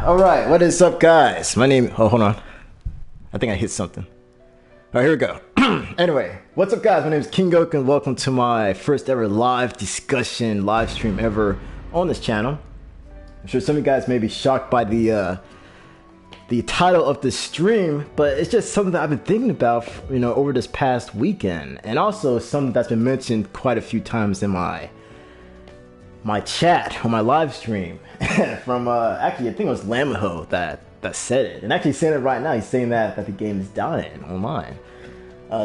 All right, what is up, guys? My name. Oh, hold on. I think I hit something. All right, here we go. Anyway, what's up, guys? My name is Kinggoken. Welcome to my first ever live discussion, live stream ever on this channel. I'm sure some of you guys may be shocked by the title of the stream, but it's just something that I've been thinking about, over this past weekend, and also something that's been mentioned quite a few times in my chat on my live stream from actually I think it was Lamaho that said it, and actually saying it right now. He's saying that the game is dying online.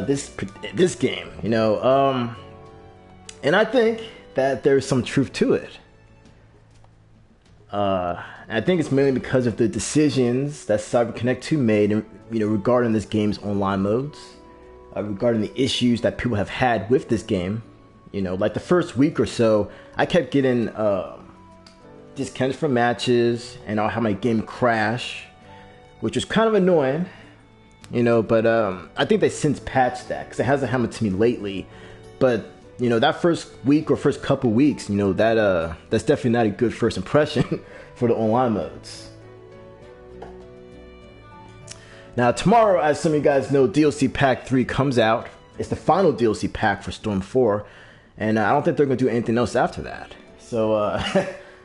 This game, and I think that there's some truth to it. I think it's mainly because of the decisions that CyberConnect 2 made, regarding this game's online modes, regarding the issues that people have had with this game. Like the first week or so, I kept getting disconnected from matches, and I'll have my game crash, which was kind of annoying, but I think they since patched that, because it hasn't happened to me lately. But that first week or first couple weeks, that's definitely not a good first impression for the online modes. Now tomorrow, as some of you guys know, DLC Pack 3 comes out. It's the final DLC pack for Storm 4, and I don't think they're going to do anything else after that. So,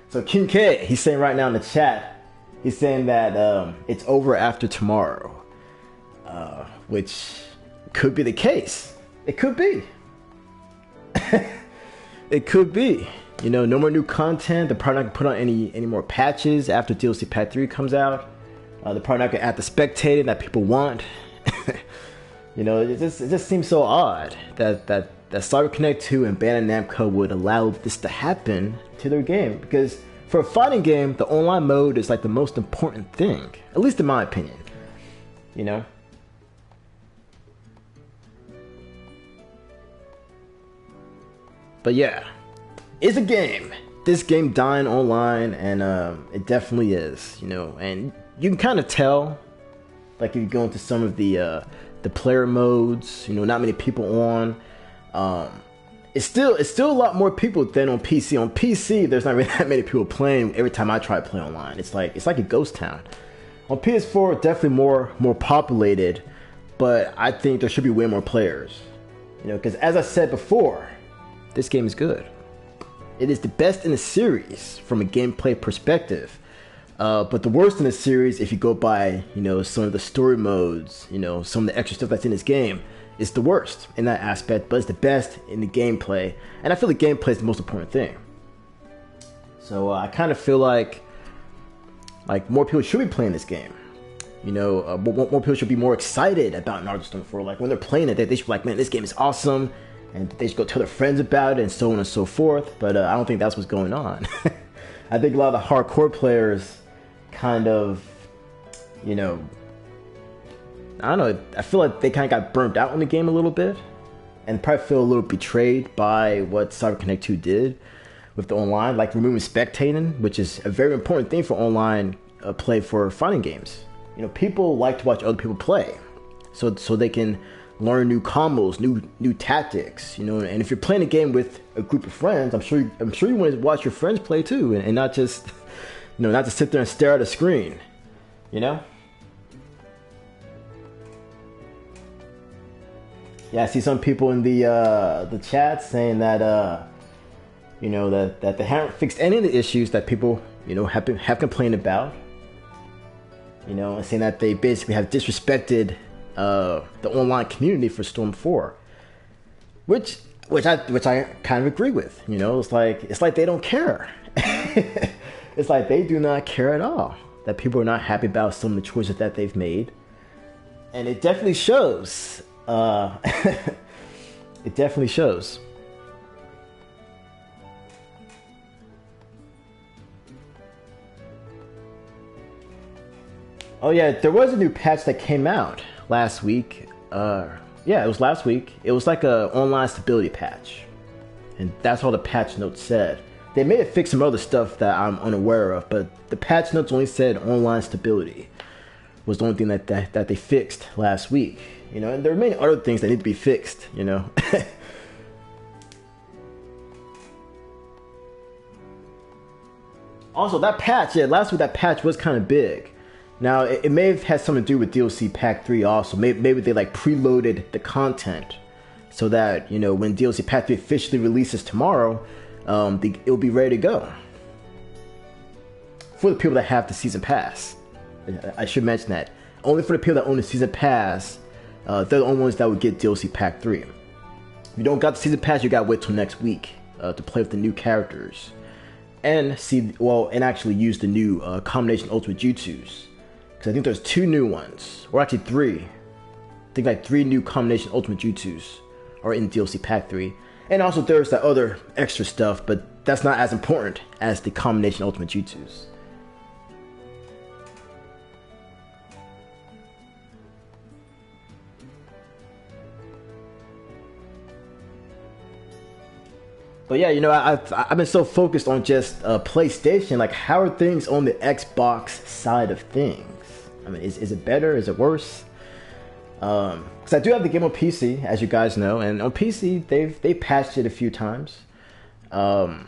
so King K, he's saying right now in the chat, he's saying that it's over after tomorrow, which could be the case. It could be. It could be. No more new content. They're probably not gonna put on any more patches after DLC Pack 3 comes out. They're probably not gonna add the spectating that people want. It just seems so odd that CyberConnect 2 and Bandai Namco would allow this to happen to their game, because for a fighting game, the online mode is like the most important thing, at least in my opinion. But yeah, it's a game. This game dying online, and it definitely is, and you can kind of tell, like if you go into some of the player modes, not many people on. It's still a lot more people than on PC. On PC, there's not really that many people playing. Every time I try to play online, it's like a ghost town. On PS4, definitely more populated, but I think there should be way more players. Because as I said before, this game is good. It is the best in the series from a gameplay perspective. But the worst in the series, if you go by, some of the story modes, some of the extra stuff that's in this game, is the worst in that aspect, but it's the best in the gameplay. And I feel the gameplay is the most important thing. So I kind of feel like more people should be playing this game. More people should be more excited about Naruto Storm 4. Like when they're playing it, they should be like, man, this game is awesome. And they should go tell their friends about it, and so on and so forth. But I don't think that's what's going on. I think a lot of the hardcore players kind of, I don't know, I feel like they kind of got burnt out on the game a little bit, and probably feel a little betrayed by what CyberConnect 2 did with the online, like removing spectating, which is a very important thing for online play for fighting games. People like to watch other people play, so they can learn new combos, new tactics, and if you're playing a game with a group of friends, I'm sure you want to watch your friends play too, and not just, not to sit there and stare at a screen, Yeah, I see some people in the chat saying that that they haven't fixed any of the issues that people have complained about, and saying that they basically have disrespected the online community for Storm 4, which I kind of agree with. It's like they don't care. It's like they do not care at all that people are not happy about some of the choices that they've made, and it definitely shows. It definitely shows. Oh yeah, there was a new patch that came out last week. Yeah, it was last week. It was like a online stability patch, and that's all the patch notes said. They may have fixed some other stuff that I'm unaware of, but the patch notes only said online stability was the only thing that they fixed last week. And there are many other things that need to be fixed. Also, that patch, yeah, last week that patch was kind of big. Now, it may have had something to do with DLC Pack 3 also. Maybe they like preloaded the content so that, you know, when DLC Pack 3 officially releases tomorrow, it'll be ready to go. For the people that have the Season Pass. I should mention that. Only for the people that own the Season Pass, they're the only ones that would get DLC Pack 3. If you don't got the Season Pass, you gotta wait till next week to play with the new characters. And actually use the new combination Ultimate Jutsus. Because I think there's 2 new ones, or actually 3. I think like 3 new combination Ultimate Jutsus are in DLC Pack 3. And also there's that other extra stuff, but that's not as important as the combination Ultimate Jutsus. But yeah, you know, I've been so focused on just PlayStation. Like, how are things on the Xbox side of things? I mean, is it better? Is it worse? Because I do have the game on PC, as you guys know, and on PC they patched it a few times. The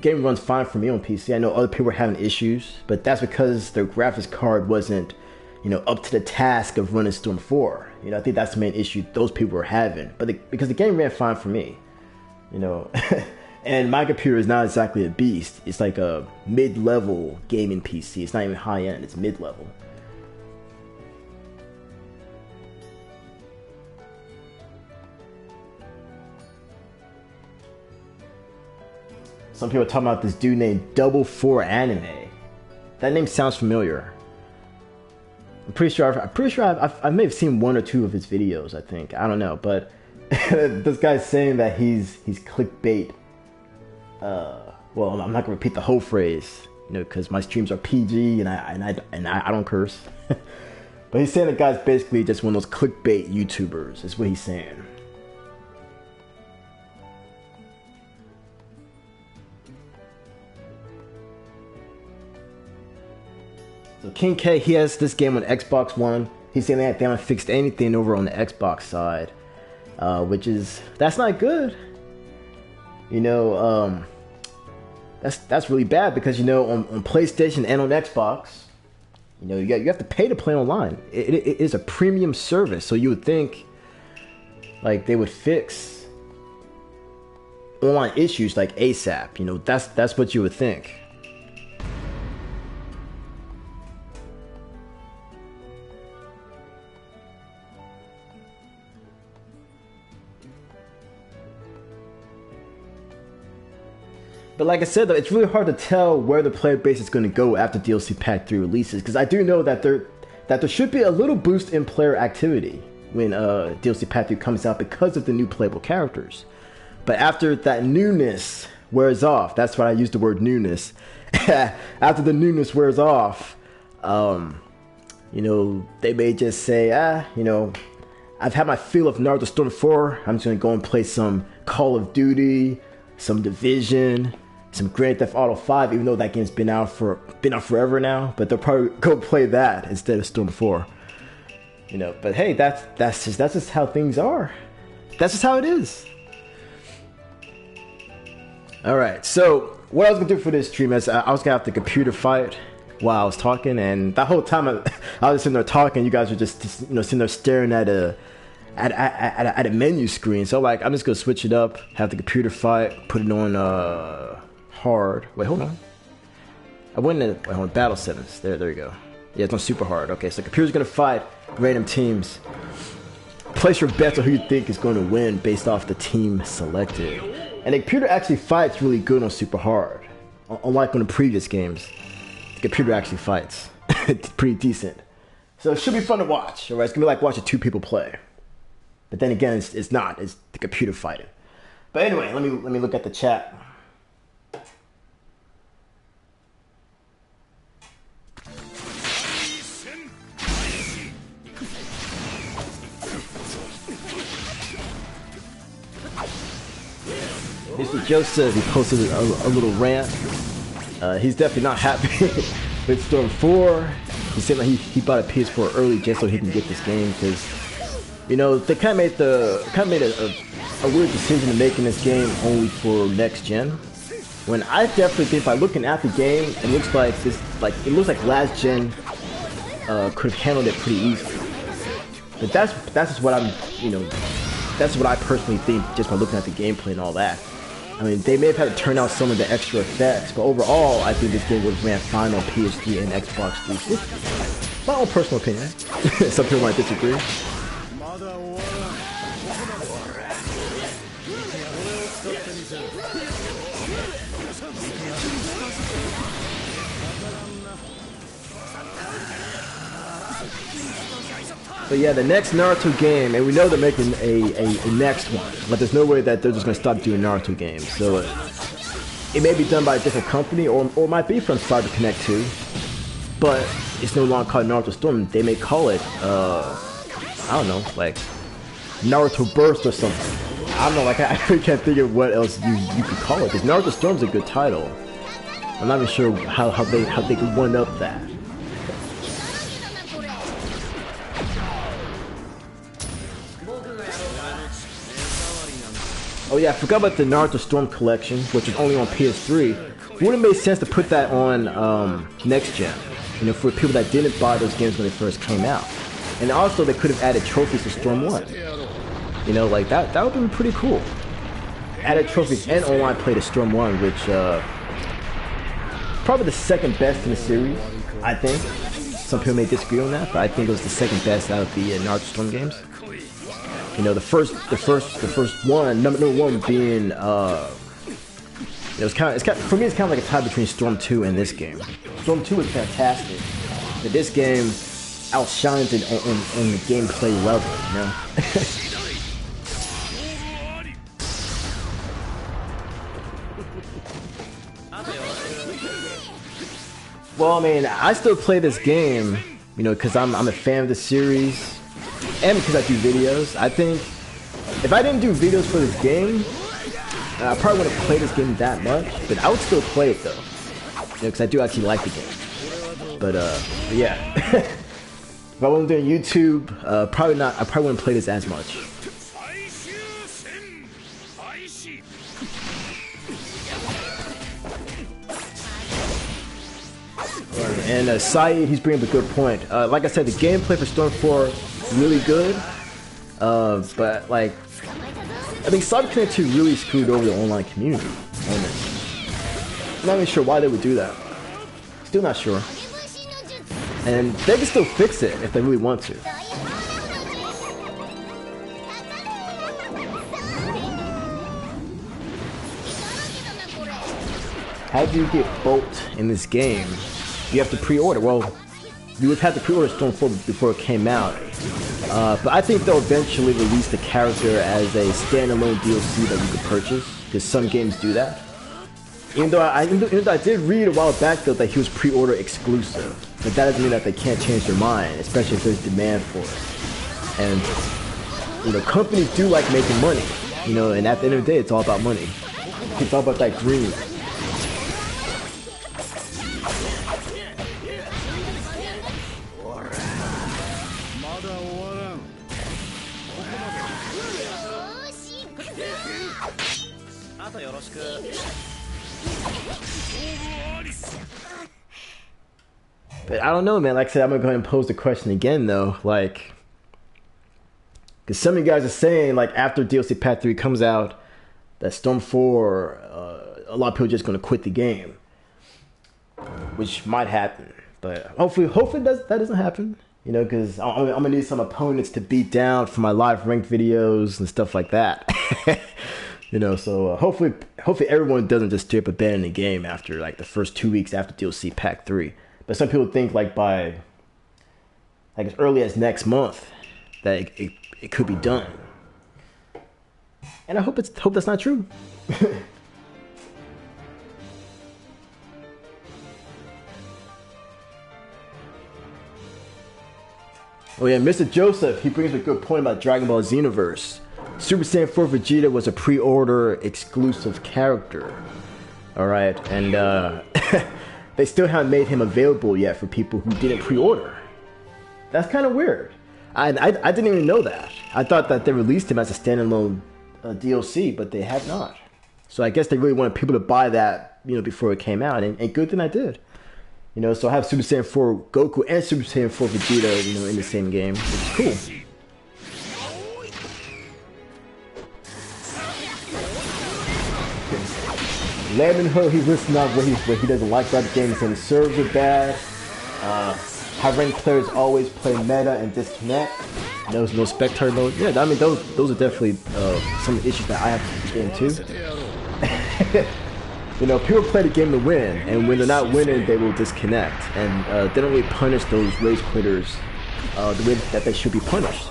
game runs fine for me on PC. I know other people are having issues, but that's because their graphics card wasn't, you know, up to the task of running Storm 4. You know, I think that's the main issue those people are having. But because the game ran fine for me. You know, and my computer is not exactly a beast. It's like a mid-level gaming PC. It's not even high-end, it's mid-level. Some people are talking about this dude named Double 4 Anime. That name sounds familiar. I'm pretty sure I may have seen 1 or 2 of his videos, I think. I don't know, but this guy's saying that he's clickbait. Well, I'm not gonna repeat the whole phrase, you know, because my streams are PG and I don't curse. But he's saying the guy's basically just one of those clickbait YouTubers. Is what he's saying. So King K, he has this game on Xbox One. He's saying that they haven't fixed anything over on the Xbox side. That's not good. You know, that's really bad because, you know, on PlayStation and on Xbox, you know, you have to pay to play online. It is a premium service, so you would think like they would fix online issues like ASAP. You know, that's what you would think. But like I said, though, it's really hard to tell where the player base is going to go after DLC Pack 3 releases, because I do know that there should be a little boost in player activity when DLC Pack 3 comes out because of the new playable characters. But after that newness wears off, that's why I use the word newness. After the newness wears off, you know, they may just say, you know, I've had my fill of Naruto Storm 4. I'm just going to go and play some Call of Duty, some Division, some Grand Theft Auto 5, even though that game's been out forever now, but they'll probably go play that instead of Storm 4. You know, but hey, that's just how things are. That's just how it is. Alright, so what I was gonna do for this stream is I was gonna have the computer fight while I was talking, and that whole time I was sitting there talking, you guys were just you know, sitting there staring at a menu screen. So like, I'm just gonna switch it up, have the computer fight, put it on hard. Wait, hold on. I went in on battle settings. There you go. Yeah, it's on super hard. Okay, so the computer's gonna fight random teams. Place your bets on who you think is going to win based off the team selected. And the computer actually fights really good on super hard. Unlike on the previous games, the computer actually fights. It's pretty decent. So it should be fun to watch. Alright, it's gonna be like watching 2 people play. But then again, it's not. It's the computer fighting. But anyway, let me look at the chat. Mr. Joseph, he posted a little rant. He's definitely not happy with Storm 4. He said like he bought a PS4 early just so he can get this game because, you know, they kind of made a weird decision of making this game only for next gen. when I definitely think by looking at the game, it looks like last gen could have handled it pretty easily. But that's just what I'm, that's what I personally think just by looking at the gameplay and all that. I mean, they may have had to turn out some of the extra effects, but overall, I think this game would have ran fine on PS3 and Xbox 360. My own personal opinion. Some people might disagree. But yeah, the next Naruto game, and we know they're making a next one, but there's no way that they're just going to stop doing Naruto games. So it may be done by a different company, or it might be from Cyber Connect 2, but it's no longer called Naruto Storm. They may call it, I don't know, like Naruto Burst or something. I don't know, like I really can't think of what else you could call it, because Naruto Storm's a good title. I'm not even sure how they could one up that. Oh yeah, I forgot about the Naruto Storm collection, which is only on PS3. It would have made sense to put that on next gen, for people that didn't buy those games when they first came out. And also, they could have added trophies to Storm 1. Like that would have been pretty cool. Added trophies and online play to Storm 1, which probably the second best in the series, I think. Some people may disagree on that, but I think it was the second best out of the Naruto Storm games. The first one, number one being, for me, it's kind of like a tie between Storm 2 and this game. Storm 2 is fantastic, but this game outshines it on the gameplay level, Well, I mean, I still play this game, because I'm a fan of the series. And because I do videos. I think if I didn't do videos for this game, I probably wouldn't play this game that much, but I would still play it though, because I do actually like the game. But yeah, if I wasn't doing YouTube, probably not. I probably wouldn't play this as much. And Saeed, he's bringing up a good point. Like I said, the gameplay for Storm 4. Really good, but like, I think Cyber Connect 2 really screwed over the online community on this. I'm not even sure why they would do that. Still not sure. And they can still fix it if they really want to. How do you get Bolt in this game? You have to pre-order. Well, you would have to pre-order Storm 4 before it came out. But I think they'll eventually release the character as a standalone DLC that you could purchase, because some games do that. Even though I did read a while back though that he was pre-order exclusive, but that doesn't mean that they can't change their mind, especially if there's demand for it. And companies do like making money, and at the end of the day, it's all about money. It's all about that green. But I don't know, man. Like I said, I'm gonna go ahead and pose the question again, though. Like, because some of you guys are saying, like, after DLC Pack 3 comes out, that Storm 4, a lot of people are just gonna quit the game, which might happen. But hopefully that doesn't happen. Because I'm gonna need some opponents to beat down for my live ranked videos and stuff like that. So hopefully everyone doesn't just straight up abandon the game after like the first 2 weeks after DLC Pack 3. But some people think like by like as early as next month that it could be done. And I hope that's not true. Oh yeah, Mr. Joseph, he brings a good point about Dragon Ball Xenoverse. Super Saiyan 4 Vegeta was a pre-order exclusive character. Alright, and they still haven't made him available yet for people who didn't pre-order. That's kind of weird. I didn't even know that. I thought that they released him as a standalone DLC, but they have not. So I guess they really wanted people to buy that before it came out, and good thing I did. So I have Super Saiyan 4 Goku and Super Saiyan 4 Vegeta, in the same game, which is cool. Lemonho, he's listing out what he doesn't like about the game. He's saying the servers are bad. High-ranked players always play meta and disconnect. There's no spectator mode. Yeah, I mean those are definitely some of the issues that I have to get into. People play the game to win, and when they're not winning, they will disconnect, and they don't really punish those rage quitters the way that they should be punished.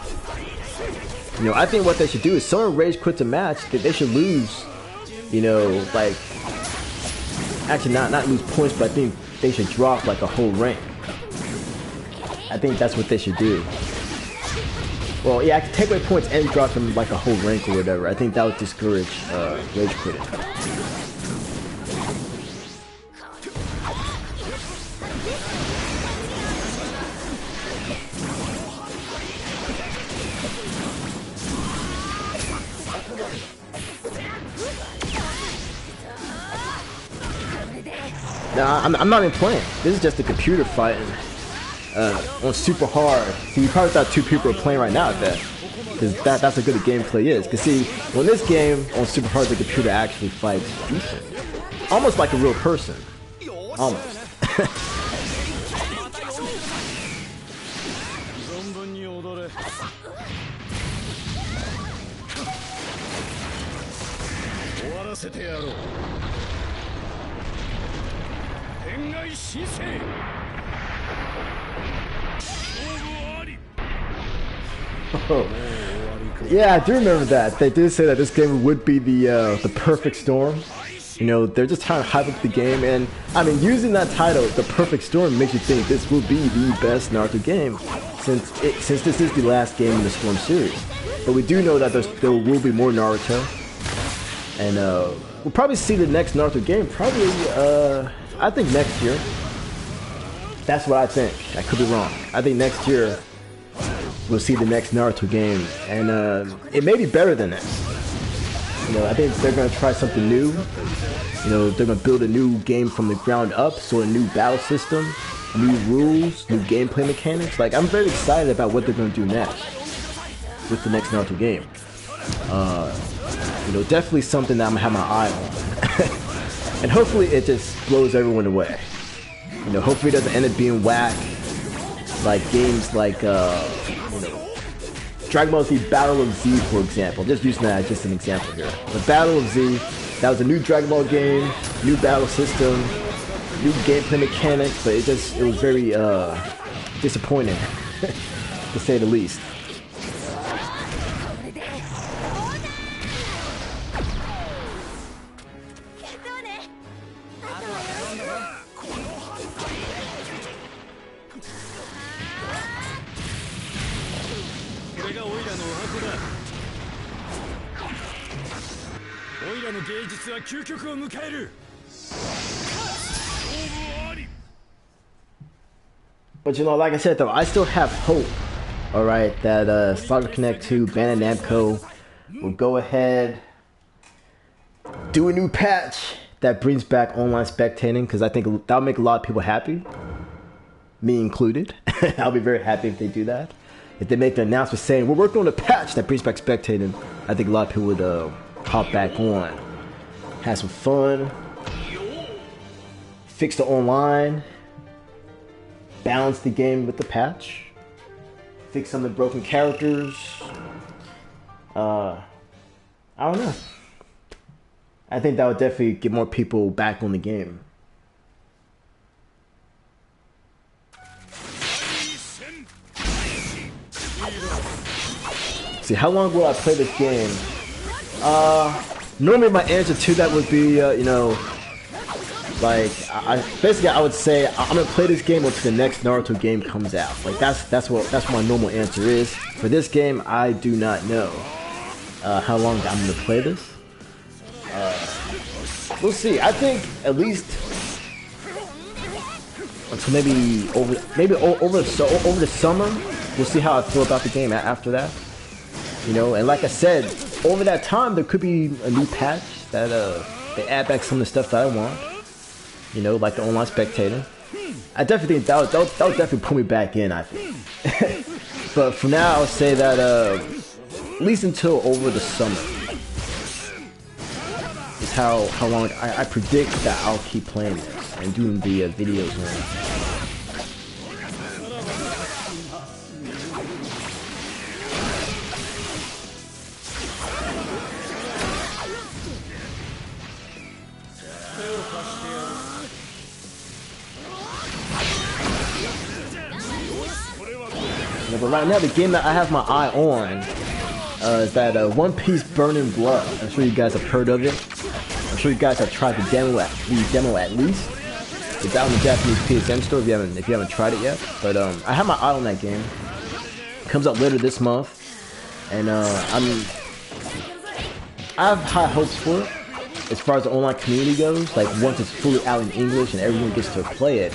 I think what they should do is someone rage quits a match, that they should lose. Like actually not lose points, but I think they should drop like a whole rank. I think that's what they should do. Well, yeah, I can take away points and drop them like a whole rank or whatever. I think that would discourage rage quitting. No, I'm not even playing. This is just a computer fighting on super hard. See, you probably thought two people are playing right now at that. Because that's how good the gameplay is. Because see, when this game on super hard, the computer actually fights decent. Almost like a real person. Almost. Oh. Yeah, I do remember that. They did say that this game would be the perfect storm. They're just trying to hype up the game, and I mean, using that title, the perfect storm, makes you think this will be the best Naruto game, since this is the last game in the Storm series. But we do know that there will be more Naruto, and we'll probably see the next Naruto game probably I think next year. That's what I think. I could be wrong. I think next year we'll see the next Naruto game, and it may be better than this. I think they're gonna try something new. They're gonna build a new game from the ground up, so a new battle system, new rules, new gameplay mechanics. Like, I'm very excited about what they're gonna do next with the next Naruto game. Definitely something that I'm gonna have my eye on, and hopefully it just blows everyone away. Hopefully it doesn't end up being whack, like games like Dragon Ball Z Battle of Z, for example. Just using that as just an example here. The Battle of Z, that was a new Dragon Ball game, new battle system, new gameplay mechanics, but it was very disappointing, to say the least. But like I said though, I still have hope, alright, that Saga Connect 2, Bandai Namco will go ahead, do a new patch that brings back online spectating, because I think that'll make a lot of people happy, me included. I'll be very happy if they do that. If they make an announcement saying, we're working on a patch that brings back spectating, I think a lot of people would hop back on, have some fun, fix the online, balance the game with the patch, fix some of the broken characters. I don't know. I think that would definitely get more people back on the game. See, how long will I play this game? Normally my answer to that would be, like, I would say I'm gonna play this game until the next Naruto game comes out. Like, that's what my normal answer is. For this game, I do not know how long I'm gonna play this. We'll see. I think at least until maybe over the summer, we'll see how I feel about the game after that. And like I said, over that time there could be a new patch that they add back some of the stuff that I want. you know, like the online spectator. I definitely think that would definitely pull me back in, I think. But for now, I would say that at least until over the summer is how long I predict that I'll keep playing this and doing the videos on it. Yeah, but right now, the game that I have my eye on is that One Piece Burning Blood. I'm sure you guys have heard of it. I'm sure you guys have tried the demo at least. It's out in the Japanese PSN store if you haven't tried it yet. But I have my eye on that game. It comes out later this month, and I have high hopes for it as far as the online community goes. Like once it's fully out in English and everyone gets to play it,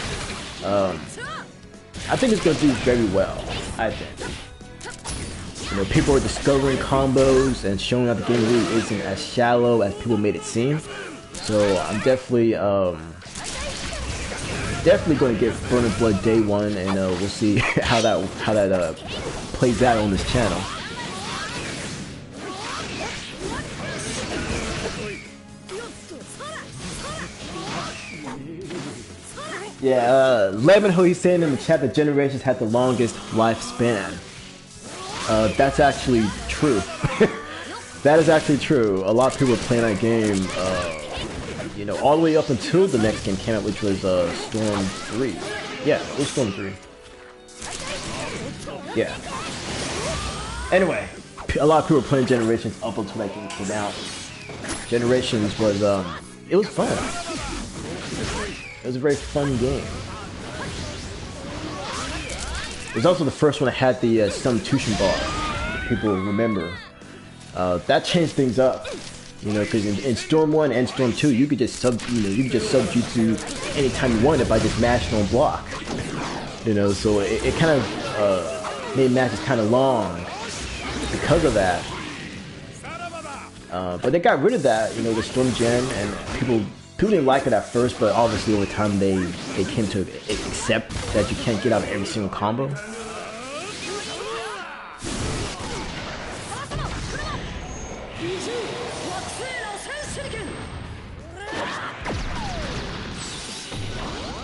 I think it's going to do very well. I think. You know, people are discovering combos and showing that the game really isn't as shallow as people made it seem. So I'm definitely going to get Burning Blood day one, and we'll see how that plays out on this channel. Yeah, Lemonho, he's saying in the chat that Generations had the longest lifespan. That's actually true. That is actually true. A lot of people were playing that game, you know, all the way up until the next game came out, which was Storm 3. Yeah, it was Storm 3. Yeah. Anyway, a lot of people were playing Generations up until that game came out. Generations was, it was fun. It was a very fun game. It was also the first one that had the substitution bar, if people remember. That changed things up, you know, because in Storm 1 and Storm 2, you could just subjutsu anytime you wanted by just mashing on block. You know, so it kind of made matches kind of long because of that. But they got rid of that, you know, with Storm Gen, and people didn't like it at first, but obviously over time they came to accept that you can't get out of every single combo.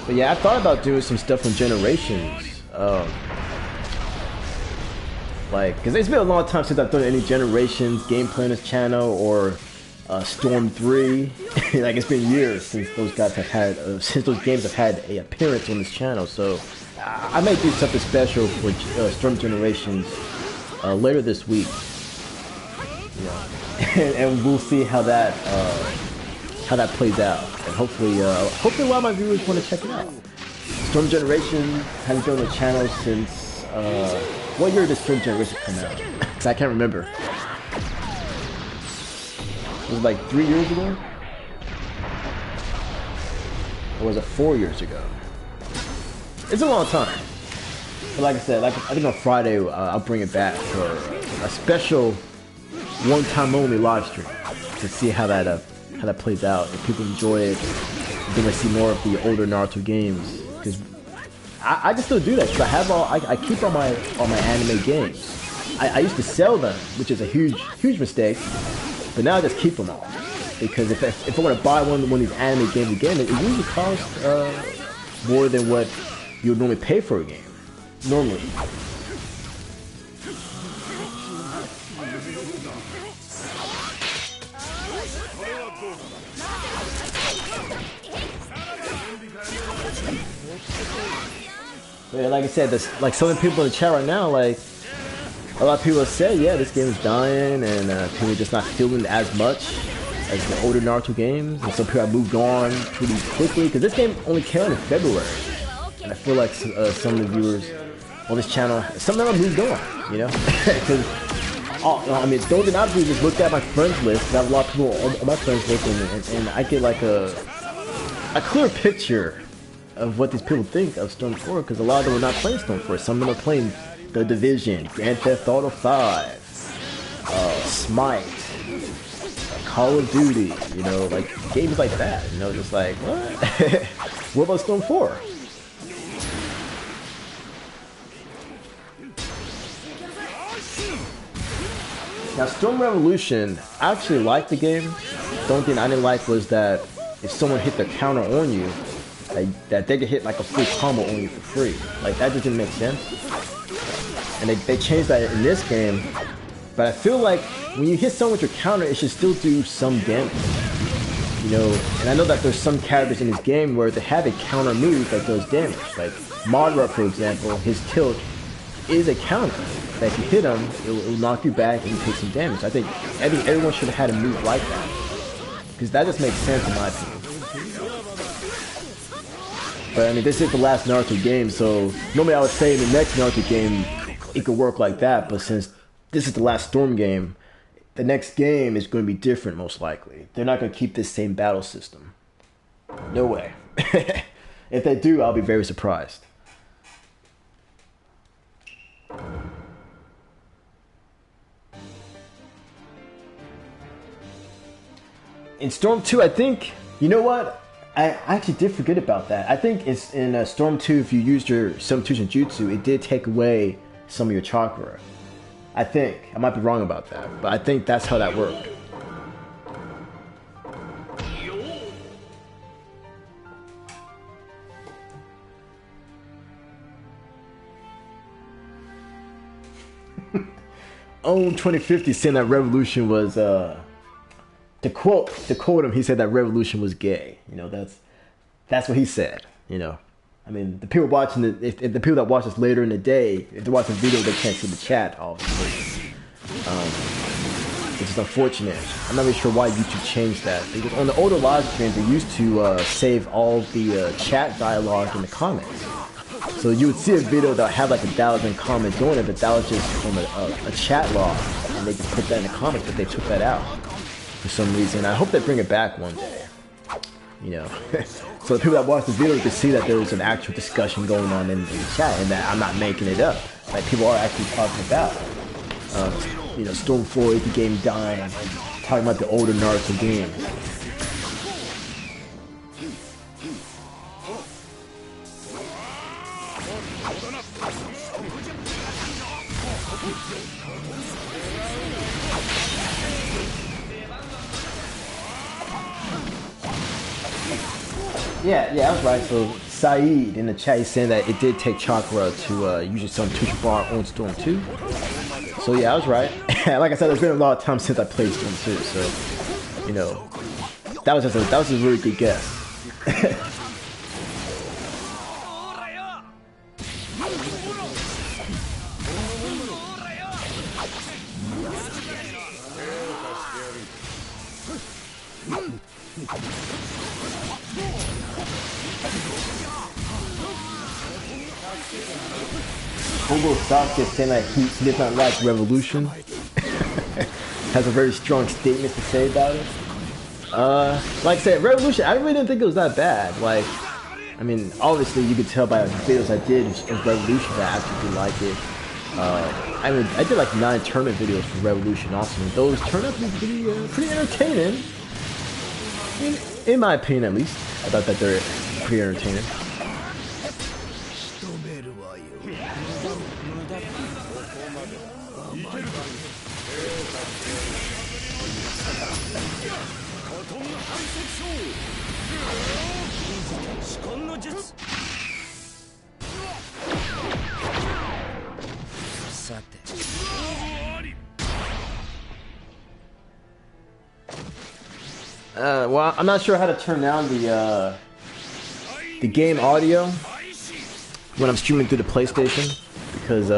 But yeah, I thought about doing some stuff on Generations. Like, because it's been a long time since I've done any Generations gameplay on this channel, or Storm 3. Like, it's been years since those guys have had, since those games have had an appearance on this channel. So I may do something special for Storm Generations later this week. You know, and we'll see how that plays out. And hopefully a lot of my viewers want to check it out. Storm Generation hasn't been on the channel since what year did Storm Generation come out? Because I can't remember. Was it like 3 years ago? Or was it 4 years ago? It's a long time. But like I said, I think on Friday I'll bring it back for a special one-time only live stream to see how that plays out. If people enjoy it, if they want to see more of the older Naruto games, because I can still do that. So I keep all my anime games. I used to sell them, which is a huge mistake. But now I just keep them all, because if I want to buy one of these anime games again, it usually costs more than what you would normally pay for a game. Normally. But yeah, like I said, like some of the people in the chat right now, like, a lot of people have said, yeah, this game is dying, and people are just not feeling as much as the older Naruto games. And some people have moved on pretty quickly, because this game only came out in February. And I feel like some of the viewers on this channel, some of them have moved on, you know? Because, I mean, the only thing I do is just look at my friends list. I have a lot of people on my friends list, and I get like a clear picture of what these people think of Storm 4, because a lot of them are not playing Storm 4. Some of them are playing The Division, Grand Theft Auto 5, Smite, Call of Duty, you know, like games like that, you know, just like, what? What about Storm 4? Now, Storm Revolution, I actually liked the game. The only thing I didn't like was that if someone hit their counter on you, that they could hit like a full combo on you for free. Like, that just didn't make sense. And they changed that in this game. But I feel like when you hit someone with your counter, it should still do some damage. You know, and I know that there's some characters in this game where they have a counter move that does damage. Like Madara, for example, his tilt is a counter. That if you hit him, it'll knock you back and you take some damage. I think everyone should have had a move like that. Because that just makes sense in my opinion. But I mean, this is the last Naruto game, so normally I would say in the next Naruto game, it could work like that. But since this is the last Storm game, the next game is going to be different, most likely. They're not going to keep this same battle system. No way. If they do, I'll be very surprised. In Storm 2, I think, you know what? I actually did forget about that. I think it's in Storm 2, if you used your substitution jutsu, it did take away some of your chakra. I think. I might be wrong about that, but I think that's how that worked. Own 2050 saying that Revolution was to quote him, he said that Revolution was gay. You know, that's what he said, you know. I mean, the people watching if the people that watch this later in the day, if they're watching the video, they can't see the chat, obviously. It's just unfortunate. I'm not really sure why YouTube changed that. Because on the older live streams, they used to save all the chat dialogue in the comments. So you would see a video that had like 1,000 comments on it, but that was just from a chat log. And they could put that in the comments, but they took that out for some reason. I hope they bring it back one day. You know, so the people that watch this video can see that there's an actual discussion going on in the chat, and that I'm not making it up. Like, people are actually talking about, you know, Storm 4, the game dying, talking about the older Naruto games. Yeah, I was right. So Saeed in the chat is saying that it did take chakra to use your substitution bar on Storm 2. So yeah, I was right. Like I said, there's been a lot of time since I played Storm 2, so you know, that was a really good guess. Hobo Sasuke saying that he did not like Revolution. Has a very strong statement to say about it. Like I said, Revolution, I really didn't think it was that bad. Like, I mean, obviously you could tell by the videos I did of Revolution that I actually did like it. I mean, I did like 9 tournament videos for Revolution also, and those turned out to be pretty entertaining. In my opinion, at least. I thought that they're pretty entertaining. Well, I'm not sure how to turn down the game audio when I'm streaming through the PlayStation, because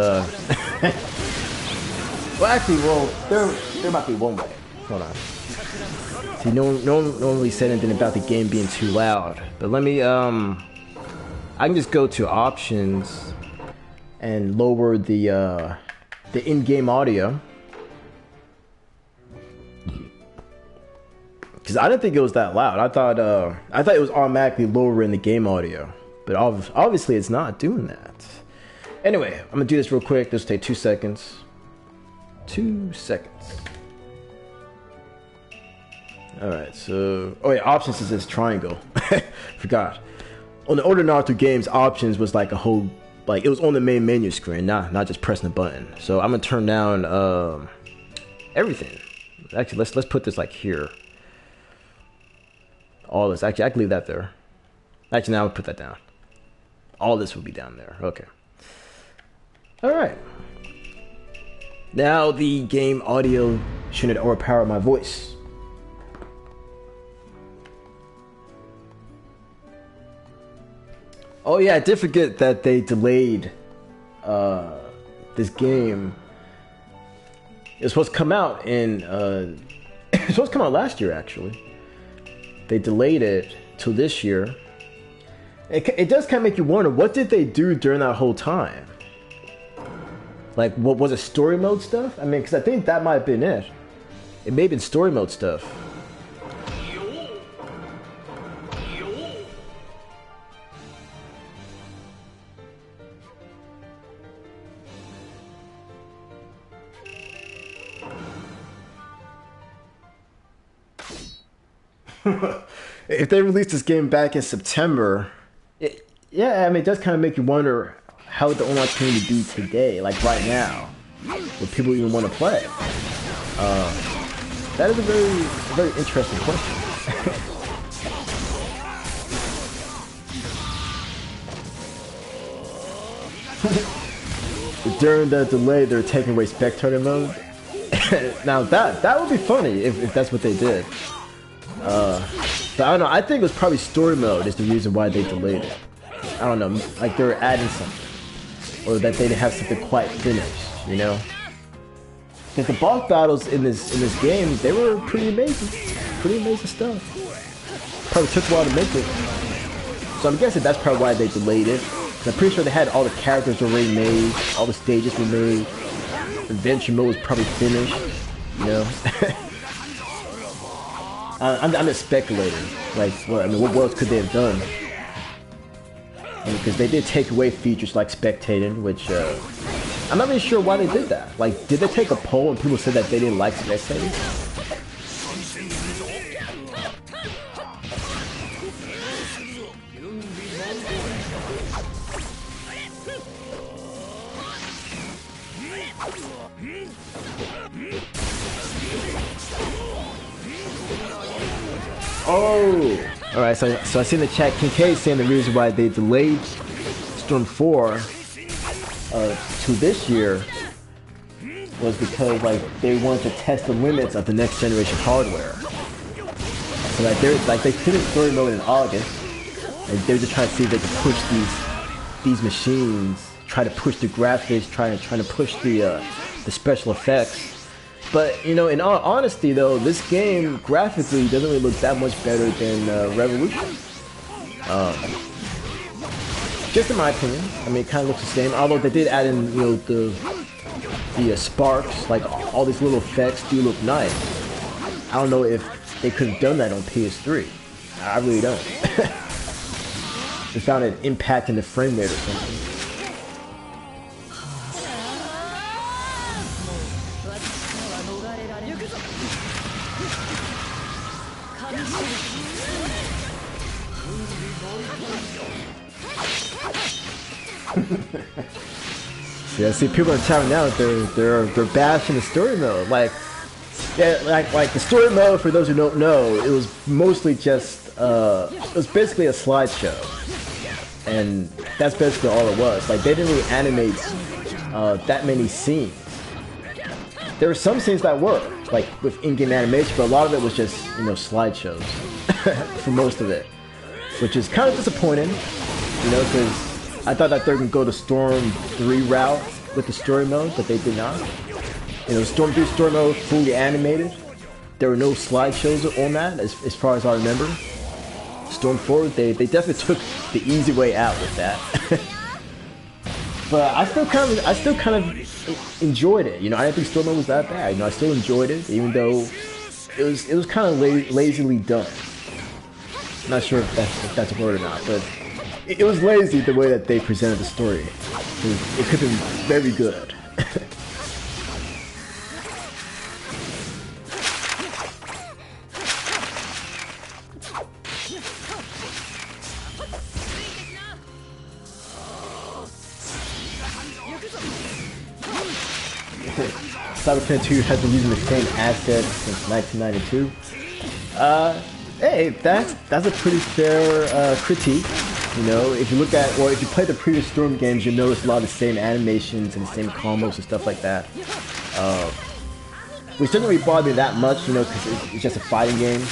well, actually, there might be one way. Hold on. See, no one really said anything about the game being too loud, but let me I can just go to options and lower the in-game audio. Because I didn't think it was that loud. I thought it was automatically lower in the game audio, but obviously it's not doing that. Anyway, I'm gonna do this real quick. This will take 2 seconds. 2 seconds. Alright, so... Oh yeah, options is this triangle. Forgot. On the older Naruto games, options was like a whole... Like, it was on the main menu screen, not just pressing a button. So I'm gonna turn down everything. Actually, let's put this like here. All this. Actually, I can leave that there. Actually, now I'll put that down. All this will be down there. Okay. Alright. Now the game audio shouldn't overpower my voice. Oh yeah, I did forget that they delayed this game. It was supposed to come out in it was supposed to come out last year actually. They delayed it till this year. It does kind of make you wonder, what did they do during that whole time? Like, what was it, story mode stuff? I mean, because I think that might have been it. It may have been story mode stuff. If they released this game back in September, yeah, I mean, it does kind of make you wonder how would the online community be today, like right now, would people even want to play? That is a very interesting question. During the delay, they're taking away spectator mode. Now that would be funny if that's what they did. But I don't know, I think it was probably story mode is the reason why they delayed it. I don't know, like they were adding something. Or that they didn't have something quite finished, you know? Because the boss battles in this game, they were pretty amazing. Pretty amazing stuff. Probably took a while to make it. So I'm guessing that's probably why they delayed it. I'm pretty sure they had all the characters already made, all the stages were made. Adventure mode was probably finished, you know? I'm just speculating. Like, what else could they have done? Because they did take away features like spectating, which I'm not really sure why they did that. Like, did they take a poll and people said that they didn't like spectating? Oh! Alright, so I see in the chat, Kincaid saying the reason why they delayed Storm 4 to this year was because, like, they wanted to test the limits of the next generation hardware. So they finished story mode in August, and they're just trying to see if they can push these machines, try to push the graphics, trying to push the special effects. But, you know, in all honesty, though, this game graphically doesn't really look that much better than Revolution. Just in my opinion. I mean, it kind of looks the same. Although they did add in, you know, the sparks, like all these little effects do look nice. I don't know if they could have done that on PS3. I really don't. They found an impact in the frame rate or something. Yeah, see, people are chatting now. They're bashing the story mode. Like, yeah, like the story mode. For those who don't know, it was mostly just it was basically a slideshow, and that's basically all it was. Like, they didn't really animate that many scenes. There were some scenes that worked, like with in-game animation, but a lot of it was just, you know, slideshows for most of it, which is kind of disappointing, you know, because I thought that they were going to go the Storm 3 route with the story mode, but they did not. You know, Storm 3 story mode fully animated. There were no slideshows on that, as far as I remember. Storm 4, they definitely took the easy way out with that. But I still kind of enjoyed it. You know, I didn't think story mode was that bad. You know, I still enjoyed it, even though it was kind of lazily done. I'm not sure if that's a word or not, but it was lazy the way that they presented the story. It could have been very good. Cyberpunk 2 has been using the same assets since 1992. Hey, that's a pretty fair critique. You know, if you look at, or if you play the previous Storm games, you'll notice a lot of the same animations and the same combos and stuff like that. Which doesn't really bother me that much, you know, because it's just a fighting game.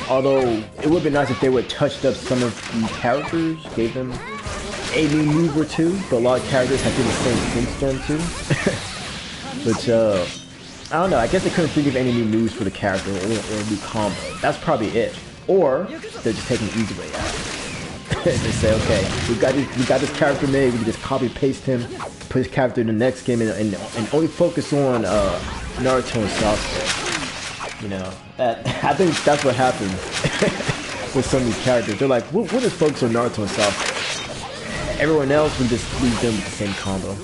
Although it would be nice if they would have touched up some of the characters, gave them a new move or two, but a lot of characters have been the same since Storm 2. Which, I don't know, I guess they couldn't think of any new moves for the character or a new combo. That's probably it. Or they're just taking the easy way out. They say, okay, we got this character made, we can just copy paste him, put his character in the next game, and only focus on Naruto and Sasuke. You know, I think that's what happened with some of these characters. They're like, we'll just focus on Naruto and Sasuke. Everyone else, we just leave them with the same combo.